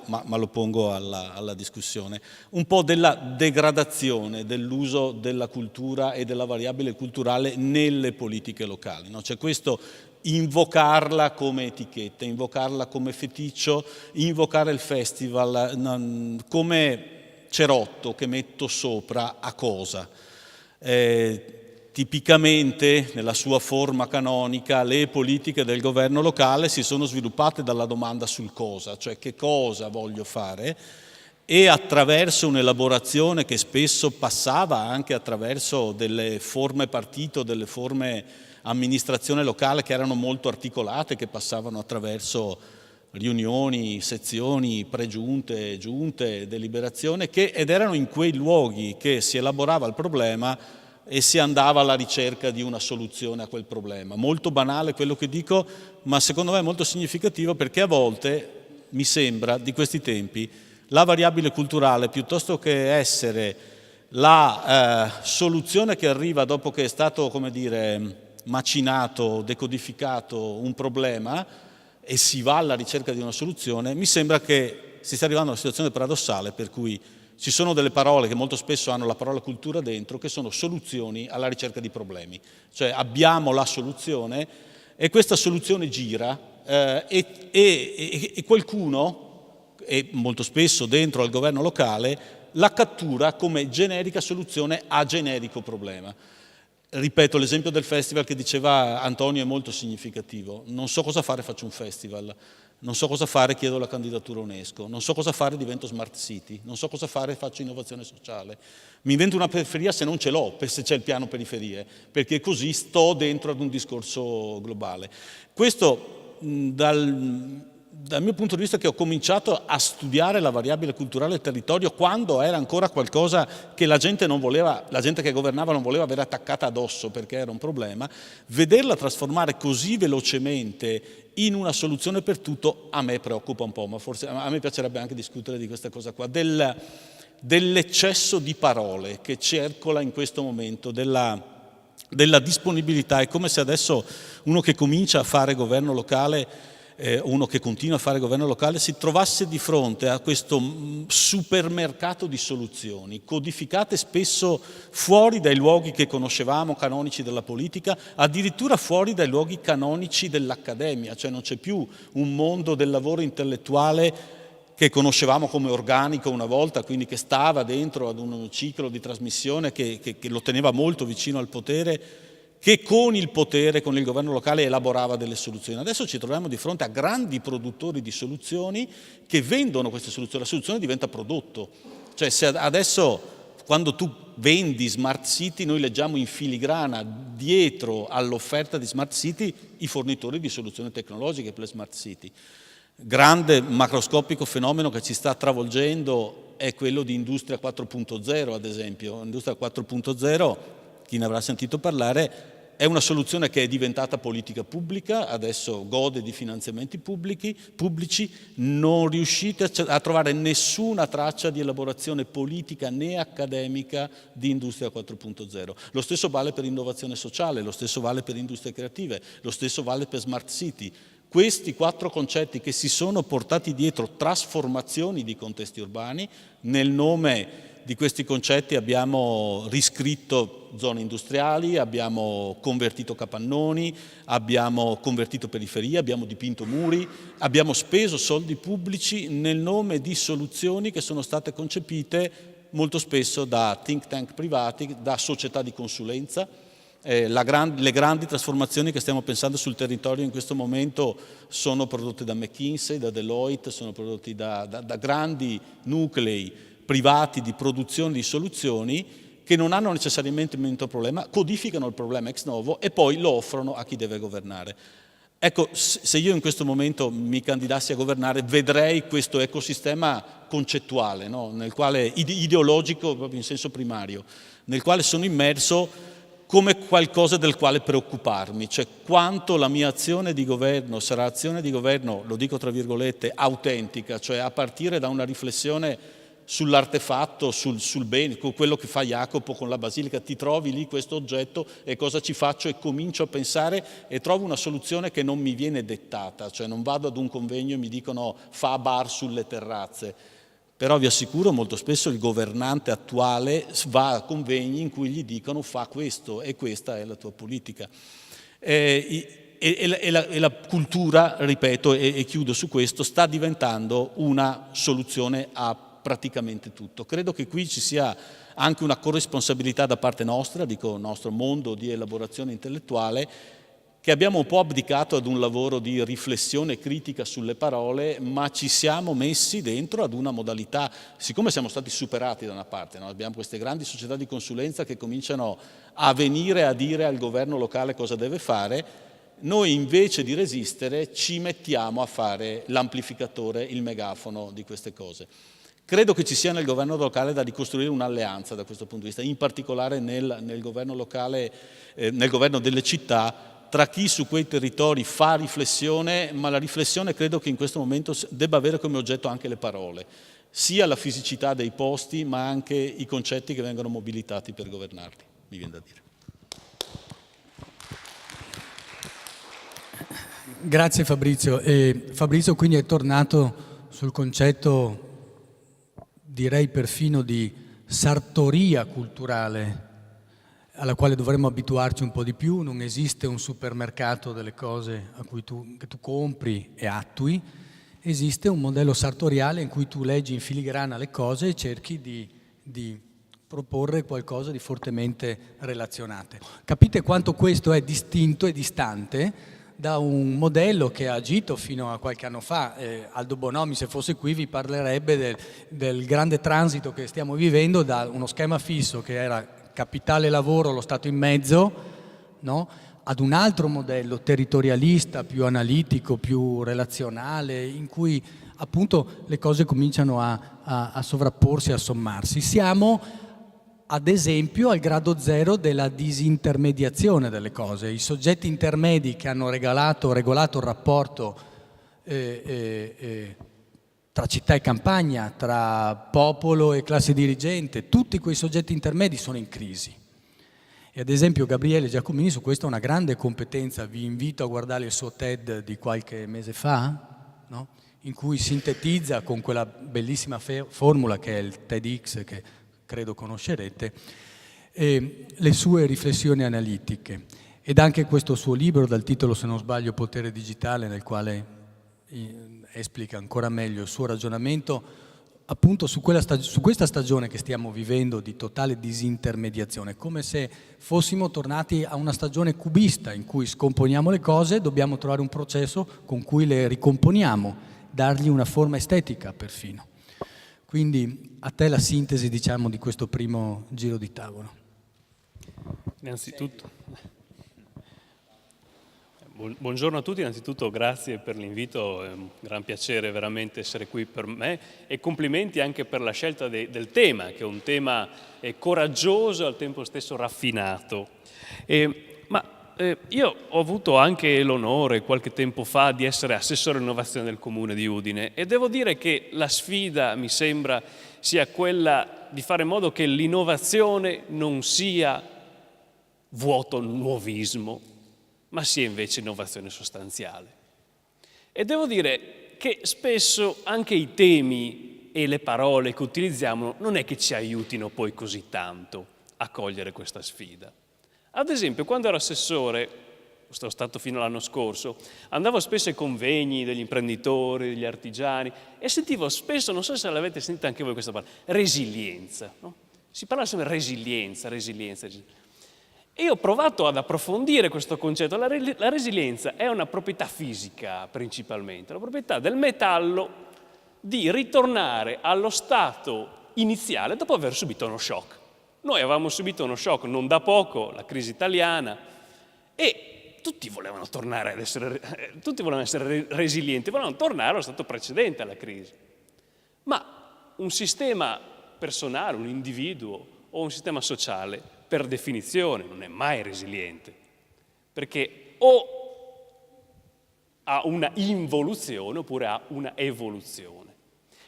S4: ma lo pongo alla discussione, un po' della degradazione dell'uso della cultura e della variabile culturale nelle politiche locali, no? Cioè questo invocarla come etichetta, invocarla come feticcio, invocare il festival come cerotto che metto sopra a cosa. Tipicamente, nella sua forma canonica, le politiche del governo locale si sono sviluppate dalla domanda sul cosa, cioè che cosa voglio fare, e attraverso un'elaborazione che spesso passava anche attraverso delle forme partito, delle forme amministrazione locale che erano molto articolate, che passavano attraverso riunioni, sezioni, pregiunte, giunte, deliberazione, ed erano in quei luoghi che si elaborava il problema e si andava alla ricerca di una soluzione a quel problema. Molto banale quello che dico, ma secondo me molto significativo, perché a volte, mi sembra, di questi tempi, la variabile culturale, piuttosto che essere la soluzione che arriva dopo che è stato, come dire, macinato, decodificato un problema e si va alla ricerca di una soluzione, mi sembra che si stia arrivando a una situazione paradossale per cui ci sono delle parole che molto spesso hanno la parola cultura dentro, che sono soluzioni alla ricerca di problemi. Cioè abbiamo la soluzione e questa soluzione gira e qualcuno, e molto spesso dentro al governo locale, la cattura come generica soluzione a generico problema. Ripeto, l'esempio del festival che diceva Antonio è molto significativo. Non so cosa fare, faccio un festival. Non so cosa fare, chiedo la candidatura UNESCO. Non so cosa fare, divento smart city. Non so cosa fare, faccio innovazione sociale. Mi invento una periferia se non ce l'ho, se c'è il piano periferie, perché così sto dentro ad un discorso globale. Questo dal mio punto di vista, che ho cominciato a studiare la variabile culturale del territorio quando era ancora qualcosa che la gente non voleva, la gente che governava non voleva avere attaccata addosso perché era un problema, vederla trasformare così velocemente in una soluzione per tutto a me preoccupa un po', ma forse a me piacerebbe anche discutere di questa cosa qua, dell'eccesso di parole che circola in questo momento, della disponibilità. È come se adesso uno che comincia a fare governo locale uno che continua a fare governo locale, si trovasse di fronte a questo supermercato di soluzioni, codificate spesso fuori dai luoghi che conoscevamo, canonici della politica, addirittura fuori dai luoghi canonici dell'accademia, cioè non c'è più un mondo del lavoro intellettuale che conoscevamo come organico una volta, quindi che stava dentro ad un ciclo di trasmissione che lo teneva molto vicino al potere, che con il potere, con il governo locale elaborava delle soluzioni. Adesso ci troviamo di fronte a grandi produttori di soluzioni che vendono queste soluzioni, la soluzione diventa prodotto. Cioè se adesso quando tu vendi Smart City, noi leggiamo in filigrana dietro all'offerta di Smart City i fornitori di soluzioni tecnologiche per le Smart City. Grande macroscopico fenomeno che ci sta travolgendo è quello di Industria 4.0, ad esempio. Industria 4.0, chi ne avrà sentito parlare, è una soluzione che è diventata politica pubblica, adesso gode di finanziamenti pubblici, non riuscite a trovare nessuna traccia di elaborazione politica né accademica di Industria 4.0. Lo stesso vale per innovazione sociale, lo stesso vale per industrie creative, lo stesso vale per Smart City. Questi 4 concetti che si sono portati dietro trasformazioni di contesti urbani, nel nome di questi concetti abbiamo riscritto zone industriali, abbiamo convertito capannoni, abbiamo convertito periferie, abbiamo dipinto muri, abbiamo speso soldi pubblici nel nome di soluzioni che sono state concepite molto spesso da think tank privati, da società di consulenza. Le grandi trasformazioni che stiamo pensando sul territorio in questo momento sono prodotte da McKinsey, da Deloitte, sono prodotti da grandi nuclei privati di produzione di soluzioni che non hanno necessariamente in mente il problema, codificano il problema ex novo e poi lo offrono a chi deve governare. Ecco, se io in questo momento mi candidassi a governare, vedrei questo ecosistema concettuale, no? Nel quale, ideologico proprio in senso primario, nel quale sono immerso come qualcosa del quale preoccuparmi, cioè quanto la mia azione di governo sarà azione di governo, lo dico tra virgolette, autentica, cioè a partire da una riflessione sull'artefatto, sul bene, con quello che fa Jacopo con la basilica, ti trovi lì questo oggetto e cosa ci faccio e comincio a pensare e trovo una soluzione che non mi viene dettata, cioè non vado ad un convegno e mi dicono fa bar sulle terrazze, però vi assicuro molto spesso il governante attuale va a convegni in cui gli dicono fa questo e questa è la tua politica. E la cultura, ripeto e chiudo su questo, sta diventando una soluzione a praticamente tutto. Credo che qui ci sia anche una corresponsabilità da parte nostra, dico nostro mondo di elaborazione intellettuale, che abbiamo un po' abdicato ad un lavoro di riflessione critica sulle parole, ma ci siamo messi dentro ad una modalità, siccome siamo stati superati da una parte, no? Abbiamo queste grandi società di consulenza che cominciano a venire a dire al governo locale cosa deve fare, noi invece di resistere ci mettiamo a fare l'amplificatore, il megafono di queste cose. Credo che ci sia nel governo locale da ricostruire un'alleanza da questo punto di vista, in particolare nel governo locale, nel governo delle città, tra chi su quei territori fa riflessione, ma la riflessione credo che in questo momento debba avere come oggetto anche le parole, sia la fisicità dei posti, ma anche i concetti che vengono mobilitati per governarli, mi viene da dire.
S1: Grazie Fabrizio. Fabrizio quindi è tornato sul concetto, direi perfino di sartoria culturale, alla quale dovremmo abituarci un po' di più. Non esiste un supermercato delle cose che tu compri e attui, esiste un modello sartoriale in cui tu leggi in filigrana le cose e cerchi di proporre qualcosa di fortemente relazionate. Capite quanto questo è distinto e distante da un modello che ha agito fino a qualche anno fa. Aldo Bonomi, se fosse qui, vi parlerebbe del grande transito che stiamo vivendo da uno schema fisso che era capitale lavoro, lo Stato in mezzo, no? Ad un altro modello territorialista, più analitico, più relazionale, in cui appunto le cose cominciano a sovrapporsi, a sommarsi. Siamo ad esempio al grado zero della disintermediazione delle cose. I soggetti intermedi che hanno regolato il rapporto tra città e campagna, tra popolo e classe dirigente, tutti quei soggetti intermedi sono in crisi. E ad esempio Gabriele Giacomini su questo ha una grande competenza, vi invito a guardare il suo TED di qualche mese fa, no? In cui sintetizza con quella bellissima formula che è il TEDx, che credo conoscerete, le sue riflessioni analitiche. Ed anche questo suo libro, dal titolo se non sbaglio Potere Digitale, nel quale esplica ancora meglio il suo ragionamento appunto su questa stagione che stiamo vivendo di totale disintermediazione, come se fossimo tornati a una stagione cubista in cui scomponiamo le cose, dobbiamo trovare un processo con cui le ricomponiamo, dargli una forma estetica perfino. Quindi a te la sintesi, diciamo, di questo primo giro di tavolo.
S5: Innanzitutto, buongiorno a tutti, innanzitutto grazie per l'invito, è un gran piacere veramente essere qui per me e complimenti anche per la scelta del tema, che è un tema coraggioso e al tempo stesso raffinato. Io ho avuto anche l'onore qualche tempo fa di essere assessore all'innovazione del Comune di Udine e devo dire che la sfida mi sembra sia quella di fare in modo che l'innovazione non sia vuoto nuovismo, ma sia invece innovazione sostanziale. E devo dire che spesso anche i temi e le parole che utilizziamo non è che ci aiutino poi così tanto a cogliere questa sfida. Ad esempio, quando ero assessore, sono stato fino all'anno scorso, andavo spesso ai convegni degli imprenditori, degli artigiani e sentivo spesso, non so se l'avete sentita anche voi questa parola, resilienza. No? Si parla sempre di resilienza. E io ho provato ad approfondire questo concetto. La resilienza è una proprietà fisica principalmente, la proprietà del metallo di ritornare allo stato iniziale dopo aver subito uno shock. Noi avevamo subito uno shock non da poco, la crisi italiana, e tutti volevano tornare ad essere resilienti, volevano tornare allo stato precedente alla crisi. Ma un sistema personale, un individuo o un sistema sociale, per definizione, non è mai resiliente, perché o ha una involuzione oppure ha una evoluzione.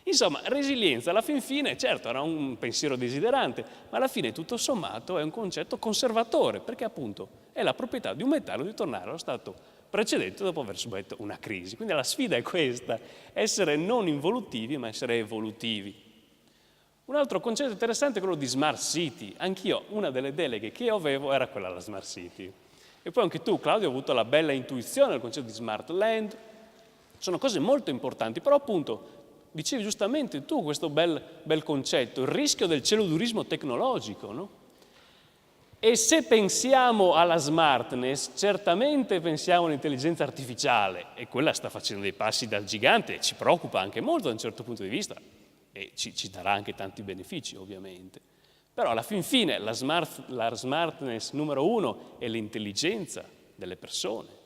S5: Insomma, resilienza alla fin fine, certo, era un pensiero desiderante, ma alla fine tutto sommato è un concetto conservatore, perché appunto è la proprietà di un metallo di tornare allo stato precedente dopo aver subito una crisi. Quindi la sfida è questa, essere non involutivi ma essere evolutivi. Un altro concetto interessante è quello di Smart City. Anch'io, una delle deleghe che io avevo era quella della Smart City. E poi anche tu, Claudio, hai avuto la bella intuizione del concetto di Smart Land. Sono cose molto importanti, però appunto dicevi giustamente tu questo bel concetto, il rischio del celodurismo tecnologico, no? E se pensiamo alla smartness, certamente pensiamo all'intelligenza artificiale e quella sta facendo dei passi da gigante e ci preoccupa anche molto da un certo punto di vista e ci darà anche tanti benefici ovviamente. Però alla fin fine la smartness numero uno è l'intelligenza delle persone.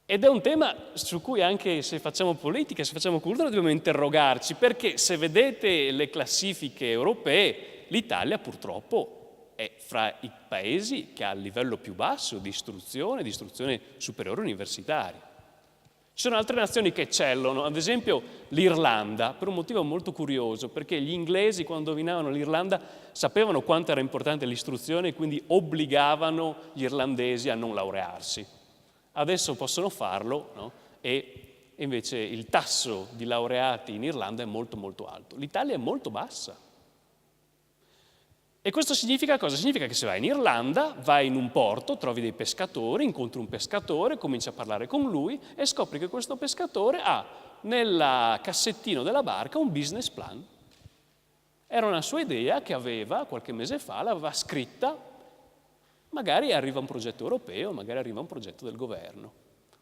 S5: Ed è un tema su cui anche se facciamo politica, se facciamo cultura, dobbiamo interrogarci, perché se vedete le classifiche europee, l'Italia purtroppo è fra i paesi che ha il livello più basso di istruzione superiore universitaria. Ci sono altre nazioni che eccellono, ad esempio l'Irlanda, per un motivo molto curioso, perché gli inglesi quando dominavano l'Irlanda sapevano quanto era importante l'istruzione e quindi obbligavano gli irlandesi a non laurearsi. Adesso possono farlo, no? E invece il tasso di laureati in Irlanda è molto molto alto. L'Italia è molto bassa. E questo significa cosa? Significa che se vai in Irlanda, vai in un porto, trovi dei pescatori, incontri un pescatore, cominci a parlare con lui e scopri che questo pescatore ha nel cassettino della barca un business plan. Era una sua idea che aveva qualche mese fa, l'aveva scritta. Magari arriva un progetto europeo, magari arriva un progetto del governo.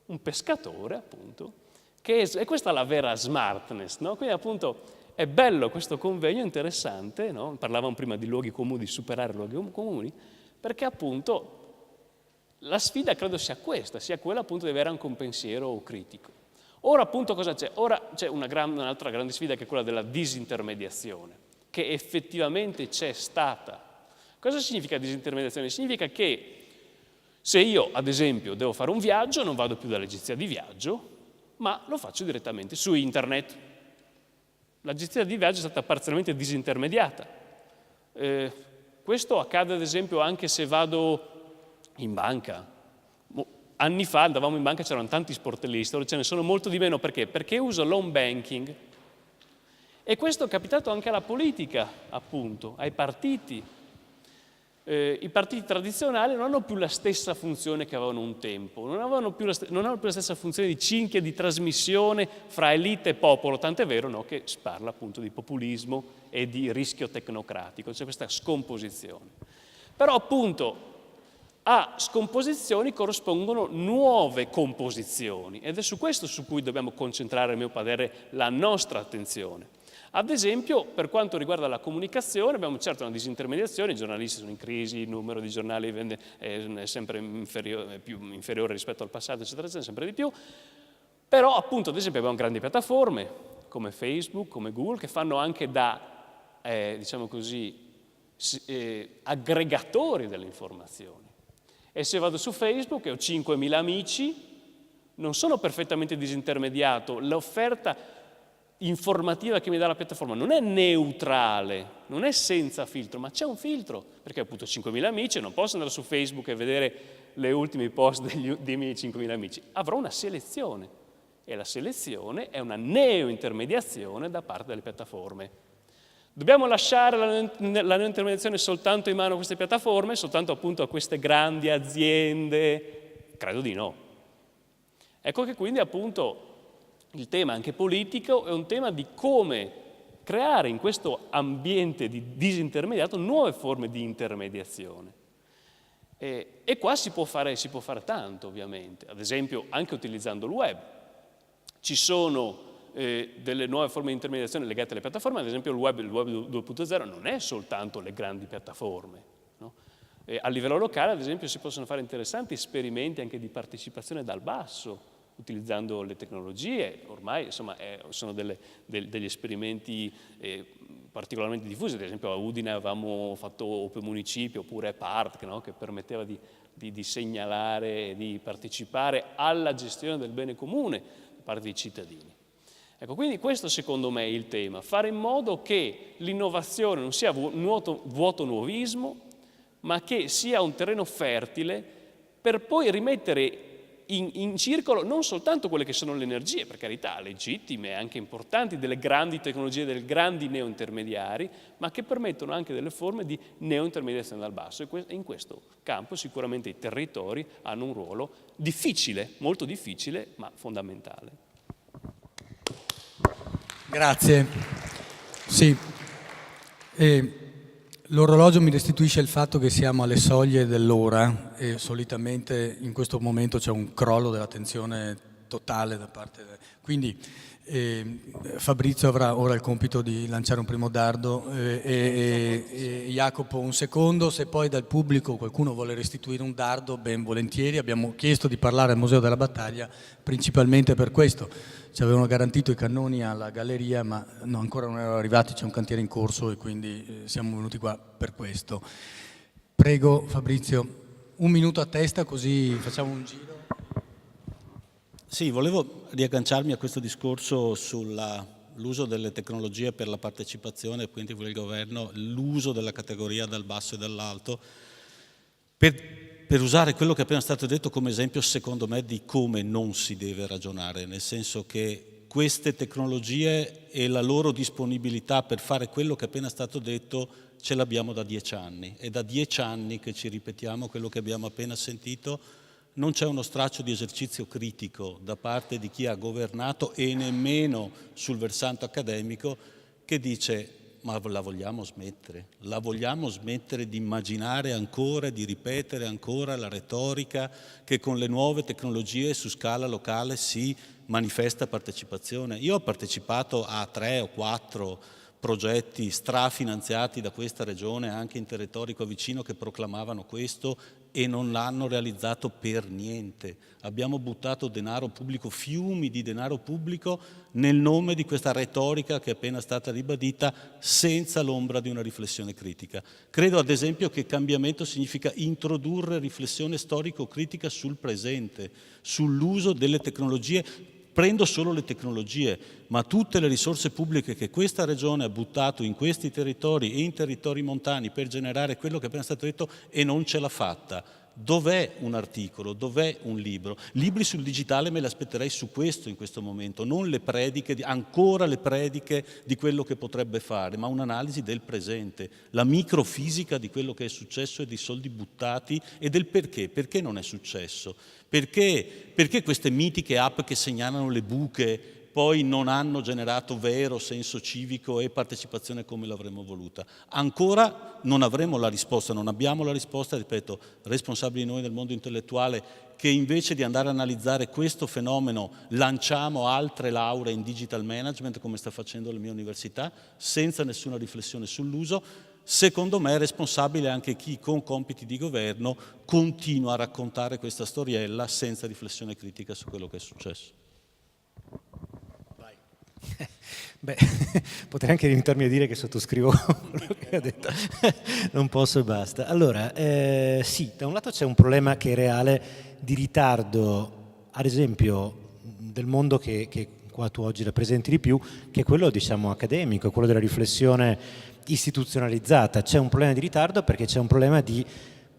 S5: Un pescatore, appunto, e questa è la vera smartness, no? Quindi, appunto, è bello questo convegno, interessante, no? Parlavamo prima di luoghi comuni, di superare luoghi comuni, perché, appunto, la sfida credo sia questa, sia quella, appunto, di avere anche un pensiero critico. Ora, appunto, cosa c'è? Ora c'è un'altra grande sfida che è quella della disintermediazione, che effettivamente c'è stata. Cosa significa disintermediazione? Significa che se io, ad esempio, devo fare un viaggio, non vado più dall'agenzia di viaggio, ma lo faccio direttamente su internet. L'agenzia di viaggio è stata parzialmente disintermediata. Questo accade ad esempio anche se vado in banca. Anni fa andavamo in banca, c'erano tanti sportellisti, ora ce ne sono molto di meno. Perché? Perché uso l'home banking. E questo è capitato anche alla politica, appunto, ai partiti. I partiti tradizionali non hanno più la stessa funzione che avevano un tempo, non hanno più la stessa funzione di cinghia di trasmissione fra elite e popolo, tant'è vero, no, che si parla appunto di populismo e di rischio tecnocratico, c'è questa scomposizione. Però appunto a scomposizioni corrispondono nuove composizioni ed è su questo su cui dobbiamo concentrare, a mio parere, la nostra attenzione. Ad esempio, per quanto riguarda la comunicazione, abbiamo certo una disintermediazione, i giornalisti sono in crisi, il numero di giornali è sempre più inferiore rispetto al passato, eccetera, eccetera, sempre di più. Però, appunto, ad esempio, abbiamo grandi piattaforme come Facebook, come Google, che fanno anche da, diciamo così, aggregatori delle informazioni. E se vado su Facebook e ho 5.000 amici, non sono perfettamente disintermediato, l'offerta informativa che mi dà la piattaforma non è neutrale, non è senza filtro, ma c'è un filtro, perché appunto ho 5.000 amici e non posso andare su Facebook e vedere le ultime post dei miei 5.000 amici, avrò una selezione e la selezione è una neointermediazione da parte delle piattaforme. Dobbiamo lasciare la neointermediazione soltanto in mano a queste piattaforme, soltanto appunto a queste grandi aziende? Credo di no. Ecco che quindi appunto il tema anche politico è un tema di come creare in questo ambiente di disintermediato nuove forme di intermediazione. E qua si può fare tanto, ovviamente, ad esempio anche utilizzando il web. Ci sono delle nuove forme di intermediazione legate alle piattaforme, ad esempio il web 2.0 non è soltanto le grandi piattaforme. No? A livello locale, ad esempio, si possono fare interessanti esperimenti anche di partecipazione dal basso, utilizzando le tecnologie. Ormai insomma sono degli esperimenti particolarmente diffusi, ad esempio a Udine avevamo fatto Open Municipio oppure Part, no? Che permetteva di segnalare e di partecipare alla gestione del bene comune da parte dei cittadini. Ecco, quindi questo secondo me è il tema, fare in modo che l'innovazione non sia vuoto nuovismo, ma che sia un terreno fertile per poi rimettere in circolo non soltanto quelle che sono le energie, per carità, legittime e anche importanti, delle grandi tecnologie, dei grandi neointermediari, ma che permettono anche delle forme di neointermediazione dal basso. E in questo campo sicuramente i territori hanno un ruolo difficile, molto difficile, ma fondamentale.
S1: Grazie. Sì. L'orologio mi restituisce il fatto che siamo alle soglie dell'ora e solitamente in questo momento c'è un crollo dell'attenzione totale da parte. Quindi Fabrizio avrà ora il compito di lanciare un primo dardo e Jacopo un secondo. Se poi dal pubblico qualcuno vuole restituire un dardo, ben volentieri. Abbiamo chiesto di parlare al Museo della Battaglia principalmente per questo. Ci avevano garantito i cannoni alla galleria, ma no, ancora non erano arrivati, c'è un cantiere in corso e quindi siamo venuti qua per questo. Prego Fabrizio, 1 minuto a testa così facciamo un giro.
S4: Sì, volevo riagganciarmi a questo discorso sull'uso delle tecnologie per la partecipazione, quindi per il governo, l'uso della categoria dal basso e dall'alto, per usare quello che è appena stato detto come esempio, secondo me, di come non si deve ragionare, nel senso che queste tecnologie e la loro disponibilità per fare quello che è appena stato detto ce l'abbiamo da 10 anni. È da 10 anni che ci ripetiamo quello che abbiamo appena sentito. Non c'è uno straccio di esercizio critico da parte di chi ha governato e nemmeno sul versante accademico che dice ma la vogliamo smettere? La vogliamo smettere di immaginare ancora, di ripetere ancora la retorica che con le nuove tecnologie su scala locale si manifesta partecipazione? Io ho partecipato a 3 o 4 progetti strafinanziati da questa regione, anche in territorio qua vicino, che proclamavano questo e non l'hanno realizzato per niente. Abbiamo buttato denaro pubblico, fiumi di denaro pubblico, nel nome di questa retorica che è appena stata ribadita, senza l'ombra di una riflessione critica. Credo ad esempio che cambiamento significa introdurre riflessione storico-critica sul presente, sull'uso delle tecnologie Prendo solo le tecnologie, ma tutte le risorse pubbliche che questa regione ha buttato in questi territori e in territori montani per generare quello che è appena stato detto e non ce l'ha fatta. Dov'è un articolo? Dov'è un libro? Libri sul digitale me li aspetterei su questo in questo momento, non le prediche, ancora le prediche di quello che potrebbe fare, ma un'analisi del presente, la microfisica di quello che è successo e dei soldi buttati e del perché. Perché non è successo? Perché queste mitiche app che segnalano le buche poi non hanno generato vero senso civico e partecipazione come l'avremmo voluta? Ancora non avremo la risposta, non abbiamo la risposta, ripeto, responsabili noi del mondo intellettuale, che invece di andare a analizzare questo fenomeno lanciamo altre lauree in digital management, come sta facendo la mia università, senza nessuna riflessione sull'uso. Secondo me è responsabile anche chi con compiti di governo continua a raccontare questa storiella senza riflessione critica su quello che è successo.
S2: Beh, potrei anche limitarmi a dire che sottoscrivo quello che ha detto, non posso e basta. Allora, sì, da un lato c'è un problema che è reale di ritardo, ad esempio, del mondo che qua tu oggi rappresenti di più, che è quello, diciamo, accademico, quello della riflessione istituzionalizzata. C'è un problema di ritardo perché c'è un problema di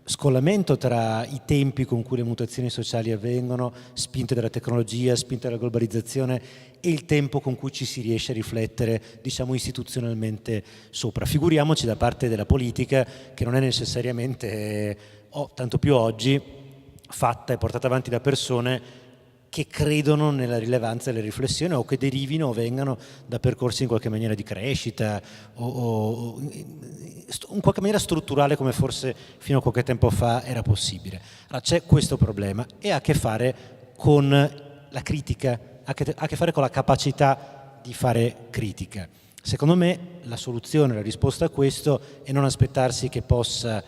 S2: scollamento tra i tempi con cui le mutazioni sociali avvengono, spinte dalla tecnologia, spinte dalla globalizzazione, e il tempo con cui ci si riesce a riflettere, diciamo, istituzionalmente sopra. Figuriamoci da parte della politica, che non è necessariamente, tanto più oggi, fatta e portata avanti da persone che credono nella rilevanza delle riflessioni o che derivino o vengano da percorsi in qualche maniera di crescita o in qualche maniera strutturale, come forse fino a qualche tempo fa era possibile. Allora, c'è questo problema e ha a che fare con la critica, ha a che fare con la capacità di fare critica. Secondo me la soluzione, la risposta a questo è non aspettarsi che possa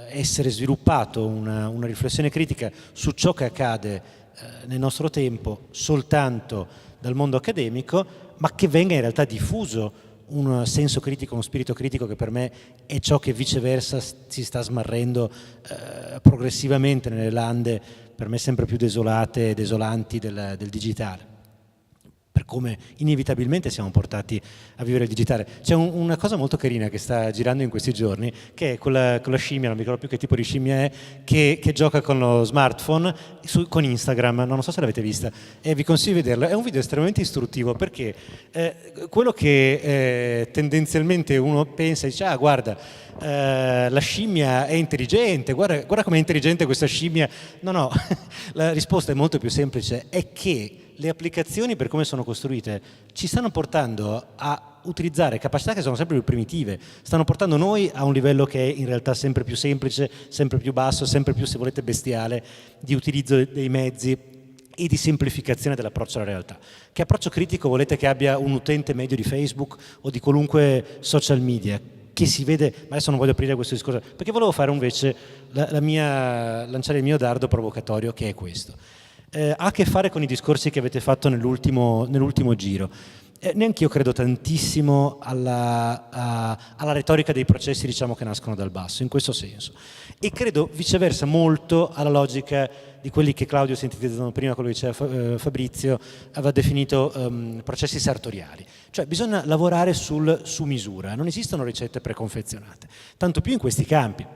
S2: essere sviluppato una riflessione critica su ciò che accade nel nostro tempo soltanto dal mondo accademico, ma che venga in realtà diffuso un senso critico, uno spirito critico, che per me è ciò che viceversa si sta smarrendo progressivamente nelle lande per me sempre più desolate e desolanti del digitale, per come inevitabilmente siamo portati a vivere il digitale. C'è una cosa molto carina che sta girando in questi giorni, che è quella scimmia, non mi ricordo più che tipo di scimmia è, che gioca con lo smartphone con Instagram, non so se l'avete vista, e vi consiglio di vederlo. È un video estremamente istruttivo perché quello che tendenzialmente uno pensa, dice, ah guarda, la scimmia è intelligente, guarda com'è intelligente questa scimmia. No, la risposta è molto più semplice, è che le applicazioni, per come sono costruite, ci stanno portando a utilizzare capacità che sono sempre più primitive, stanno portando noi a un livello che è in realtà sempre più semplice, sempre più basso, sempre più, se volete, bestiale, di utilizzo dei mezzi e di semplificazione dell'approccio alla realtà. Che approccio critico volete che abbia un utente medio di Facebook o di qualunque social media? Che si vede, ma adesso non voglio aprire questo discorso, perché volevo fare invece lanciare il mio dardo provocatorio, che è questo. Ha a che fare con i discorsi che avete fatto nell'ultimo giro. Neanche io credo tantissimo alla retorica dei processi, diciamo, che nascono dal basso, in questo senso. E credo viceversa molto alla logica di quelli che Claudio, sintetizzando prima quello che diceva Fabrizio, aveva definito processi sartoriali. Cioè bisogna lavorare su misura, non esistono ricette preconfezionate, tanto più in questi campi.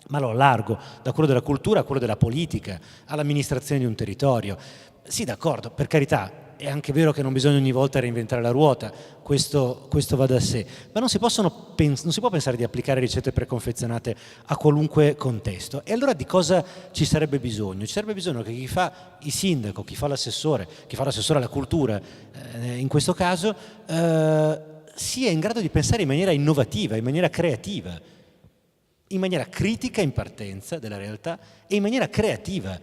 S2: Ma lo allargo da quello della cultura a quello della politica, all'amministrazione di un territorio. Sì, d'accordo, per carità, è anche vero che non bisogna ogni volta reinventare la ruota, questo va da sé, ma non si può pensare di applicare ricette preconfezionate a qualunque contesto. E allora di cosa ci sarebbe bisogno? Ci sarebbe bisogno che chi fa il sindaco, chi fa l'assessore alla cultura, in questo caso, sia in grado di pensare in maniera innovativa, in maniera creativa, in maniera critica in partenza della realtà e in maniera creativa.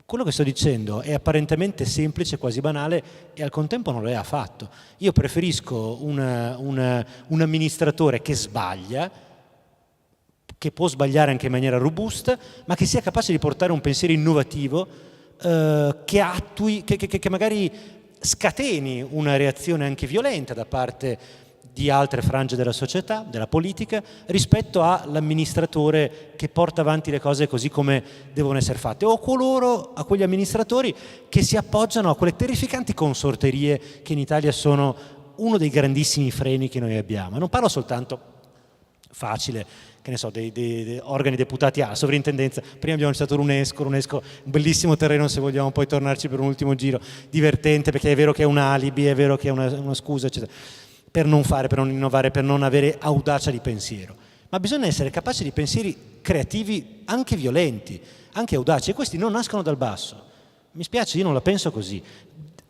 S2: Quello che sto dicendo è apparentemente semplice, quasi banale, e al contempo non lo è affatto. Io preferisco un amministratore che sbaglia, che può sbagliare anche in maniera robusta, ma che sia capace di portare un pensiero innovativo, che attui, che magari scateni una reazione anche violenta da parte di altre frange della società, della politica, rispetto all'amministratore che porta avanti le cose così come devono essere fatte, o a quegli amministratori che si appoggiano a quelle terrificanti consorterie che in Italia sono uno dei grandissimi freni che noi abbiamo. E non parlo soltanto facile, che ne so, dei organi deputati a sovrintendenza. Prima abbiamo citato l'UNESCO, un bellissimo terreno se vogliamo poi tornarci per un ultimo giro, divertente, perché è vero che è un alibi, è vero che è una scusa, eccetera, per non fare, per non innovare, per non avere audacia di pensiero. Ma bisogna essere capaci di pensieri creativi, anche violenti, anche audaci, e questi non nascono dal basso. Mi spiace, io non la penso così.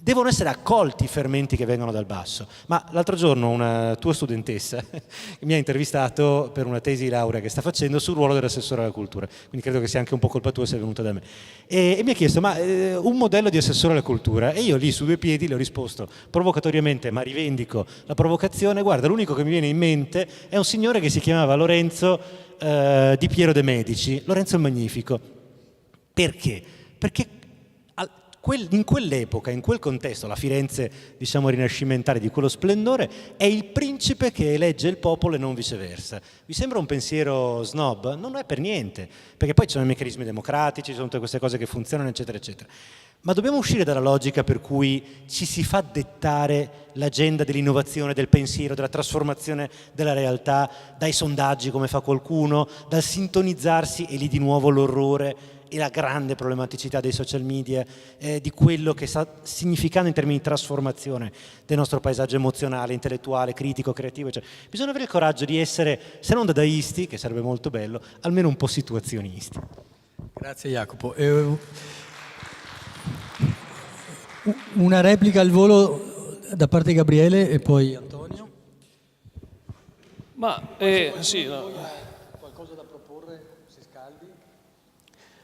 S2: Devono essere accolti i fermenti che vengono dal basso. Ma l'altro giorno una tua studentessa mi ha intervistato per una tesi di laurea che sta facendo sul ruolo dell'assessore alla cultura, quindi credo che sia anche un po' colpa tua se è venuta da me. E mi ha chiesto, ma un modello di assessore alla cultura? E io lì su due piedi le ho risposto provocatoriamente, ma rivendico la provocazione. Guarda, l'unico che mi viene in mente è un signore che si chiamava Lorenzo di Piero de' Medici, Lorenzo il Magnifico. Perché? Perché in quell'epoca, in quel contesto, la Firenze, diciamo, rinascimentale di quello splendore, è il principe che elegge il popolo e non viceversa. Vi sembra un pensiero snob? Non è per niente, perché poi ci sono i meccanismi democratici, ci sono tutte queste cose che funzionano, eccetera, eccetera. Ma dobbiamo uscire dalla logica per cui ci si fa dettare l'agenda dell'innovazione, del pensiero, della trasformazione della realtà, dai sondaggi come fa qualcuno, dal sintonizzarsi, e lì di nuovo l'orrore e la grande problematicità dei social media, di quello che sta significando in termini di trasformazione del nostro paesaggio emozionale, intellettuale, critico, creativo, eccetera. Bisogna avere il coraggio di essere, se non dadaisti, che sarebbe molto bello, almeno un po' situazionisti.
S1: Grazie Jacopo. Una replica al volo da parte di Gabriele e poi Antonio.
S5: Ma sì, no.
S1: Qualcosa da proporre, si scaldi?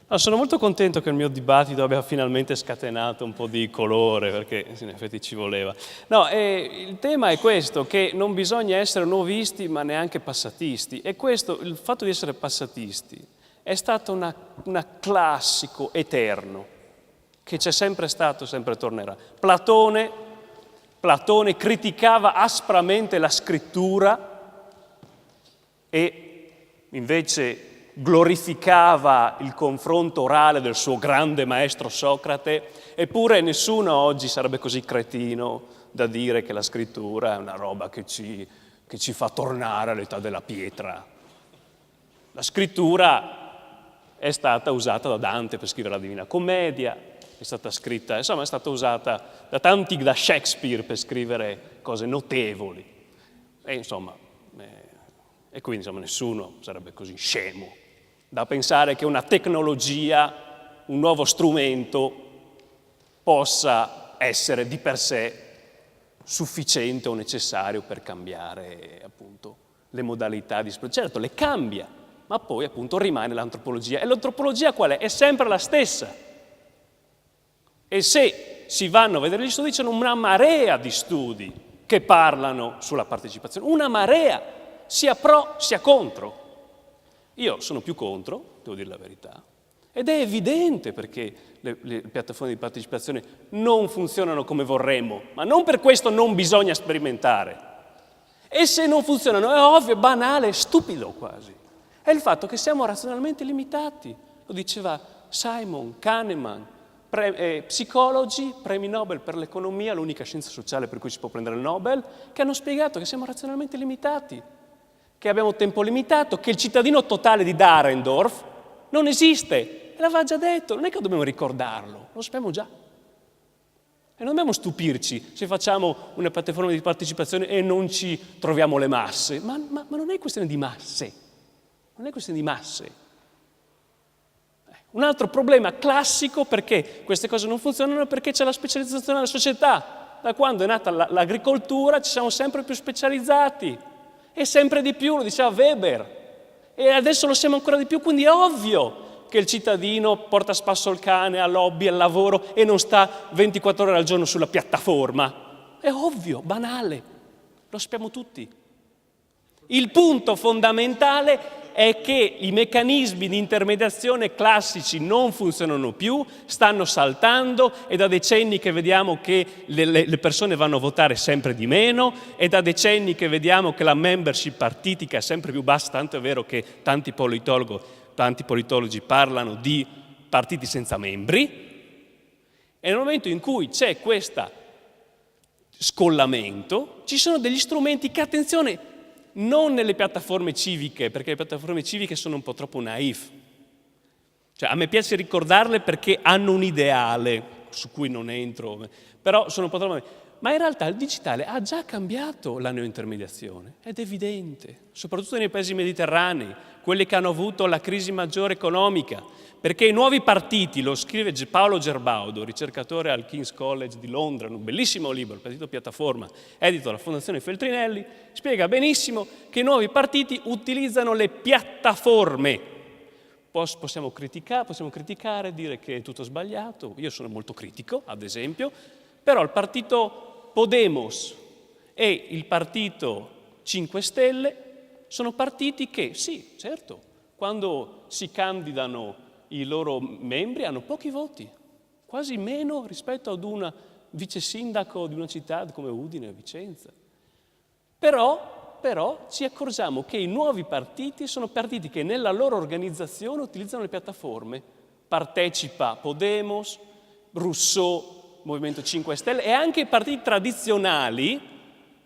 S5: No, sono molto contento che il mio dibattito abbia finalmente scatenato un po' di colore, perché in effetti ci voleva. No, il tema è questo, che non bisogna essere nuovisti ma neanche passatisti, e questo, il fatto di essere passatisti, è stato un classico eterno, che c'è sempre stato, sempre tornerà. Platone criticava aspramente la scrittura e invece glorificava il confronto orale del suo grande maestro Socrate, eppure nessuno oggi sarebbe così cretino da dire che la scrittura è una roba che ci fa tornare all'età della pietra. La scrittura è stata usata da Dante per scrivere la Divina Commedia, è stata scritta, insomma è stata usata da Shakespeare per scrivere cose notevoli, e quindi insomma nessuno sarebbe così scemo da pensare che una tecnologia, un nuovo strumento possa essere di per sé sufficiente o necessario per cambiare appunto le modalità di espressione. Certo, le cambia, ma poi appunto rimane l'antropologia. E l'antropologia qual è? È sempre la stessa. E se si vanno a vedere gli studi, c'è una marea di studi che parlano sulla partecipazione, una marea, sia pro sia contro. Io sono più contro, devo dire la verità, ed è evidente perché le piattaforme di partecipazione non funzionano come vorremmo, ma non per questo non bisogna sperimentare. E se non funzionano è ovvio, è banale, è stupido quasi. È il fatto che siamo razionalmente limitati. Lo diceva Simon, Kahneman, psicologi, premi Nobel per l'economia, l'unica scienza sociale per cui si può prendere il Nobel, che hanno spiegato che siamo razionalmente limitati, che abbiamo tempo limitato, che il cittadino totale di Dahrendorf non esiste. E l'aveva già detto, non è che dobbiamo ricordarlo, lo sappiamo già. E non dobbiamo stupirci se facciamo una piattaforma di partecipazione e non ci troviamo le masse. Ma non è questione di masse, non è questione di masse. Un altro problema classico perché queste cose non funzionano è perché c'è la specializzazione della società. Da quando è nata l'agricoltura ci siamo sempre più specializzati e sempre di più, lo diceva Weber, e adesso lo siamo ancora di più, quindi è ovvio che il cittadino porta a spasso il cane, al hobby, al lavoro e non sta 24 ore al giorno sulla piattaforma. È ovvio, banale, lo sappiamo tutti. Il punto fondamentale è che i meccanismi di intermediazione classici non funzionano più, stanno saltando, è da decenni che vediamo che le persone vanno a votare sempre di meno, è da decenni che vediamo che la membership partitica è sempre più bassa, tanto è vero che tanti politologi parlano di partiti senza membri, e nel momento in cui c'è questo scollamento, ci sono degli strumenti che, attenzione, non nelle piattaforme civiche, perché le piattaforme civiche sono un po' troppo naif. Cioè, a me piace ricordarle perché hanno un ideale, su cui non entro, però sono un po' troppo... Ma in realtà il digitale ha già cambiato la neointermediazione, ed è evidente, soprattutto nei paesi mediterranei, quelli che hanno avuto la crisi maggiore economica, perché i nuovi partiti, lo scrive Paolo Gerbaudo, ricercatore al King's College di Londra, in un bellissimo libro, il partito piattaforma, edito dalla Fondazione Feltrinelli, spiega benissimo che i nuovi partiti utilizzano le piattaforme. Possiamo criticare, dire che è tutto sbagliato, io sono molto critico, ad esempio, però il partito Podemos e il partito 5 Stelle sono partiti che, sì, certo, quando si candidano i loro membri hanno pochi voti, quasi meno rispetto ad un vice sindaco di una città come Udine o Vicenza. Però ci accorgiamo che i nuovi partiti sono partiti che nella loro organizzazione utilizzano le piattaforme. Partecipa Podemos, Rousseau, Movimento 5 Stelle, e anche i partiti tradizionali.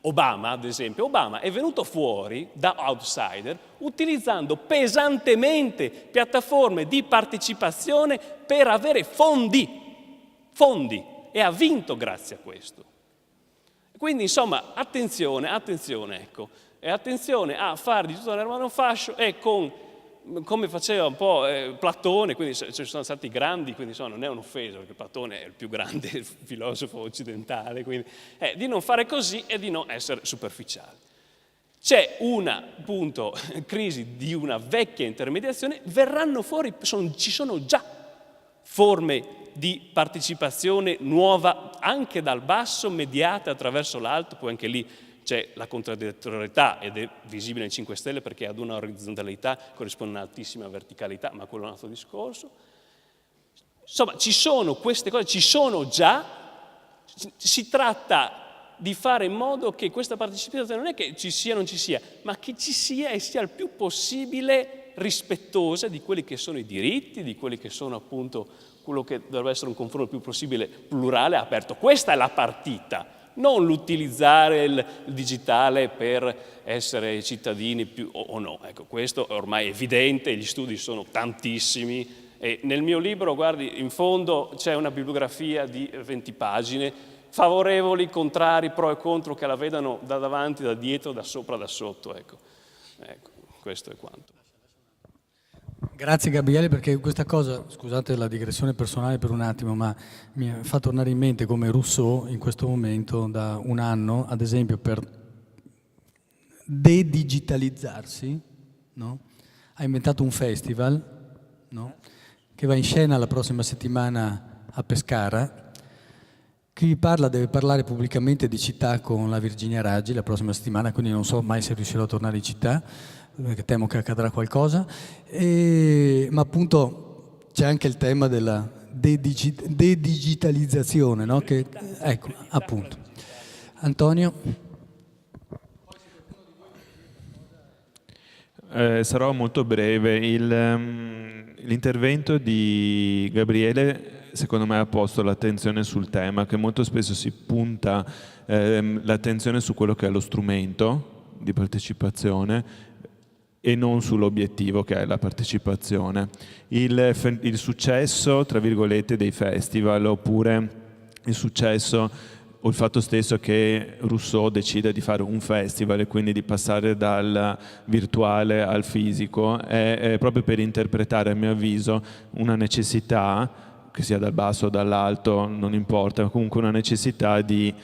S5: Obama, ad esempio, Obama è venuto fuori da outsider utilizzando pesantemente piattaforme di partecipazione per avere fondi, e ha vinto grazie a questo. Quindi, insomma, attenzione, ecco, e attenzione a fare di tutto l'erba un fascio, e come faceva un po' Platone, quindi ci sono stati grandi, quindi insomma non è un'offesa, perché Platone è il più grande filosofo occidentale, quindi di non fare così e di non essere superficiali. C'è una, appunto, crisi di una vecchia intermediazione, verranno fuori, ci sono già forme di partecipazione nuova, anche dal basso, mediate attraverso l'alto, poi anche lì c'è la contraddittorietà ed è visibile nei 5 Stelle perché ad una orizzontalità corrisponde un'altissima verticalità, ma quello è un altro discorso. Insomma, ci sono queste cose, ci sono già, si tratta di fare in modo che questa partecipazione non è che ci sia o non ci sia, ma che ci sia e sia il più possibile rispettosa di quelli che sono i diritti, di quelli che sono appunto quello che dovrebbe essere un confronto il più possibile plurale, aperto. Questa è la partita. Non l'utilizzare il digitale per essere cittadini più o no. Ecco, questo è ormai evidente, gli studi sono tantissimi. E nel mio libro, guardi, in fondo c'è una bibliografia di 20 pagine, favorevoli, contrari, pro e contro, che la vedano da davanti, da dietro, da sopra, da sotto. Ecco, questo è quanto.
S1: Grazie Gabriele, perché questa cosa, scusate la digressione personale per un attimo, ma mi fa tornare in mente come Rousseau in questo momento da un anno, ad esempio, per dedigitalizzarsi, no? Ha inventato un festival, no? Che va in scena la prossima settimana a Pescara. Chi parla deve parlare pubblicamente di città con la Virginia Raggi la prossima settimana, quindi non so mai se riuscirò a tornare in città, perché temo che accadrà qualcosa, ma appunto c'è anche il tema della dedigitalizzazione, no? Che, ecco, appunto. Antonio?
S3: Sarò molto breve. L'intervento di Gabriele secondo me ha posto l'attenzione sul tema, che molto spesso si punta l'attenzione su quello che è lo strumento di partecipazione e non sull'obiettivo che è la partecipazione. Il successo, tra virgolette, dei festival, oppure il successo o il fatto stesso che Rousseau decida di fare un festival e quindi di passare dal virtuale al fisico, è proprio per interpretare, a mio avviso, una necessità, che sia dal basso o dall'alto, non importa, ma comunque una necessità di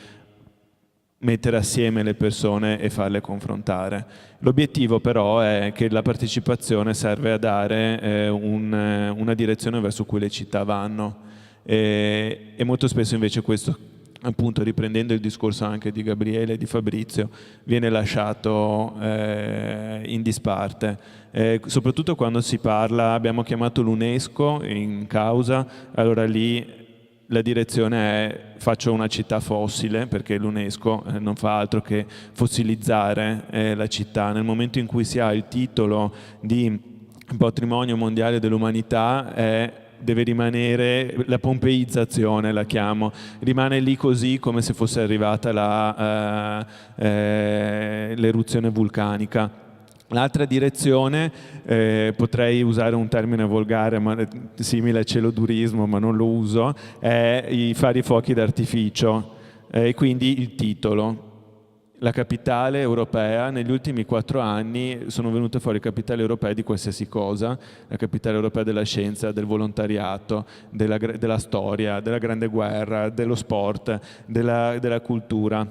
S3: mettere assieme le persone e farle confrontare. L'obiettivo però è che la partecipazione serve a dare una direzione verso cui le città vanno, e molto spesso invece questo appunto riprendendo il discorso anche di Gabriele e di Fabrizio, viene lasciato in disparte. Soprattutto quando si parla, abbiamo chiamato l'UNESCO in causa, allora lì la direzione è faccio una città fossile, perché l'UNESCO non fa altro che fossilizzare la città. Nel momento in cui si ha il titolo di patrimonio mondiale dell'umanità deve rimanere, la pompeizzazione la chiamo, rimane lì così come se fosse arrivata l'eruzione vulcanica. L'altra direzione, potrei usare un termine volgare simile a celodurismo, ma non lo uso, è fare i fuochi d'artificio, e quindi il titolo. La capitale europea, negli ultimi 4 anni sono venute fuori capitali europee di qualsiasi cosa, la capitale europea della scienza, del volontariato, della storia, della grande guerra, dello sport, della cultura.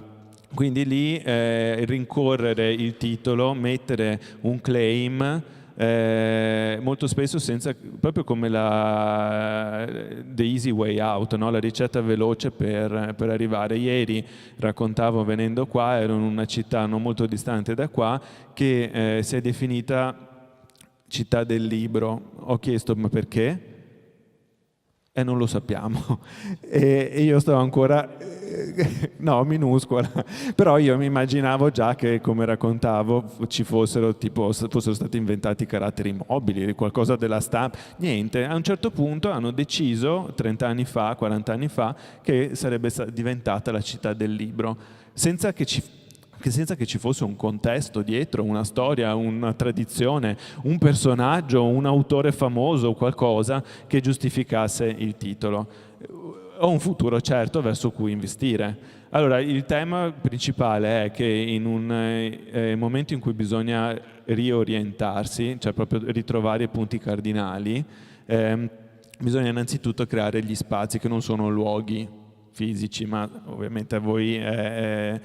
S3: Quindi lì rincorrere il titolo, mettere un claim, molto spesso proprio come the easy way out, no? La ricetta veloce per arrivare. Ieri raccontavo, venendo qua, ero in una città non molto distante da qua che si è definita città del libro. Ho chiesto ma perché? E non lo sappiamo. E io stavo ancora, no, minuscola, però io mi immaginavo già che, come raccontavo, fossero stati inventati caratteri mobili, qualcosa della stampa. Niente, a un certo punto hanno deciso, 30 anni fa, 40 anni fa, che sarebbe diventata la città del libro, senza che ci fosse un contesto dietro, una storia, una tradizione, un personaggio, un autore famoso o qualcosa che giustificasse il titolo. Ho un futuro certo verso cui investire. Allora, il tema principale è che in un momento in cui bisogna riorientarsi, cioè proprio ritrovare i punti cardinali, bisogna innanzitutto creare gli spazi che non sono luoghi fisici, ma ovviamente a voi è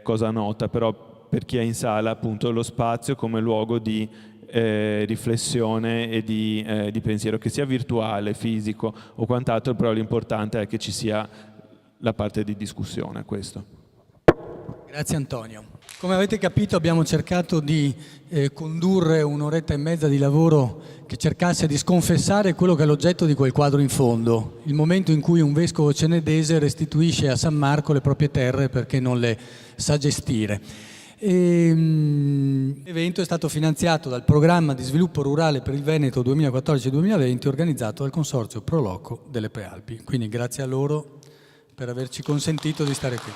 S3: cosa nota, però per chi è in sala, appunto, lo spazio come luogo di riflessione e di pensiero, che sia virtuale, fisico o quant'altro, però l'importante è che ci sia la parte di discussione, questo.
S1: Grazie Antonio. Come avete capito abbiamo cercato di condurre un'oretta e mezza di lavoro che cercasse di sconfessare quello che è l'oggetto di quel quadro in fondo, il momento in cui un vescovo cenedese restituisce a San Marco le proprie terre perché non le sa gestire. L'evento è stato finanziato dal programma di sviluppo rurale per il Veneto 2014-2020 organizzato dal Consorzio Pro Loco delle Prealpi. Quindi grazie a loro per averci consentito di stare qui.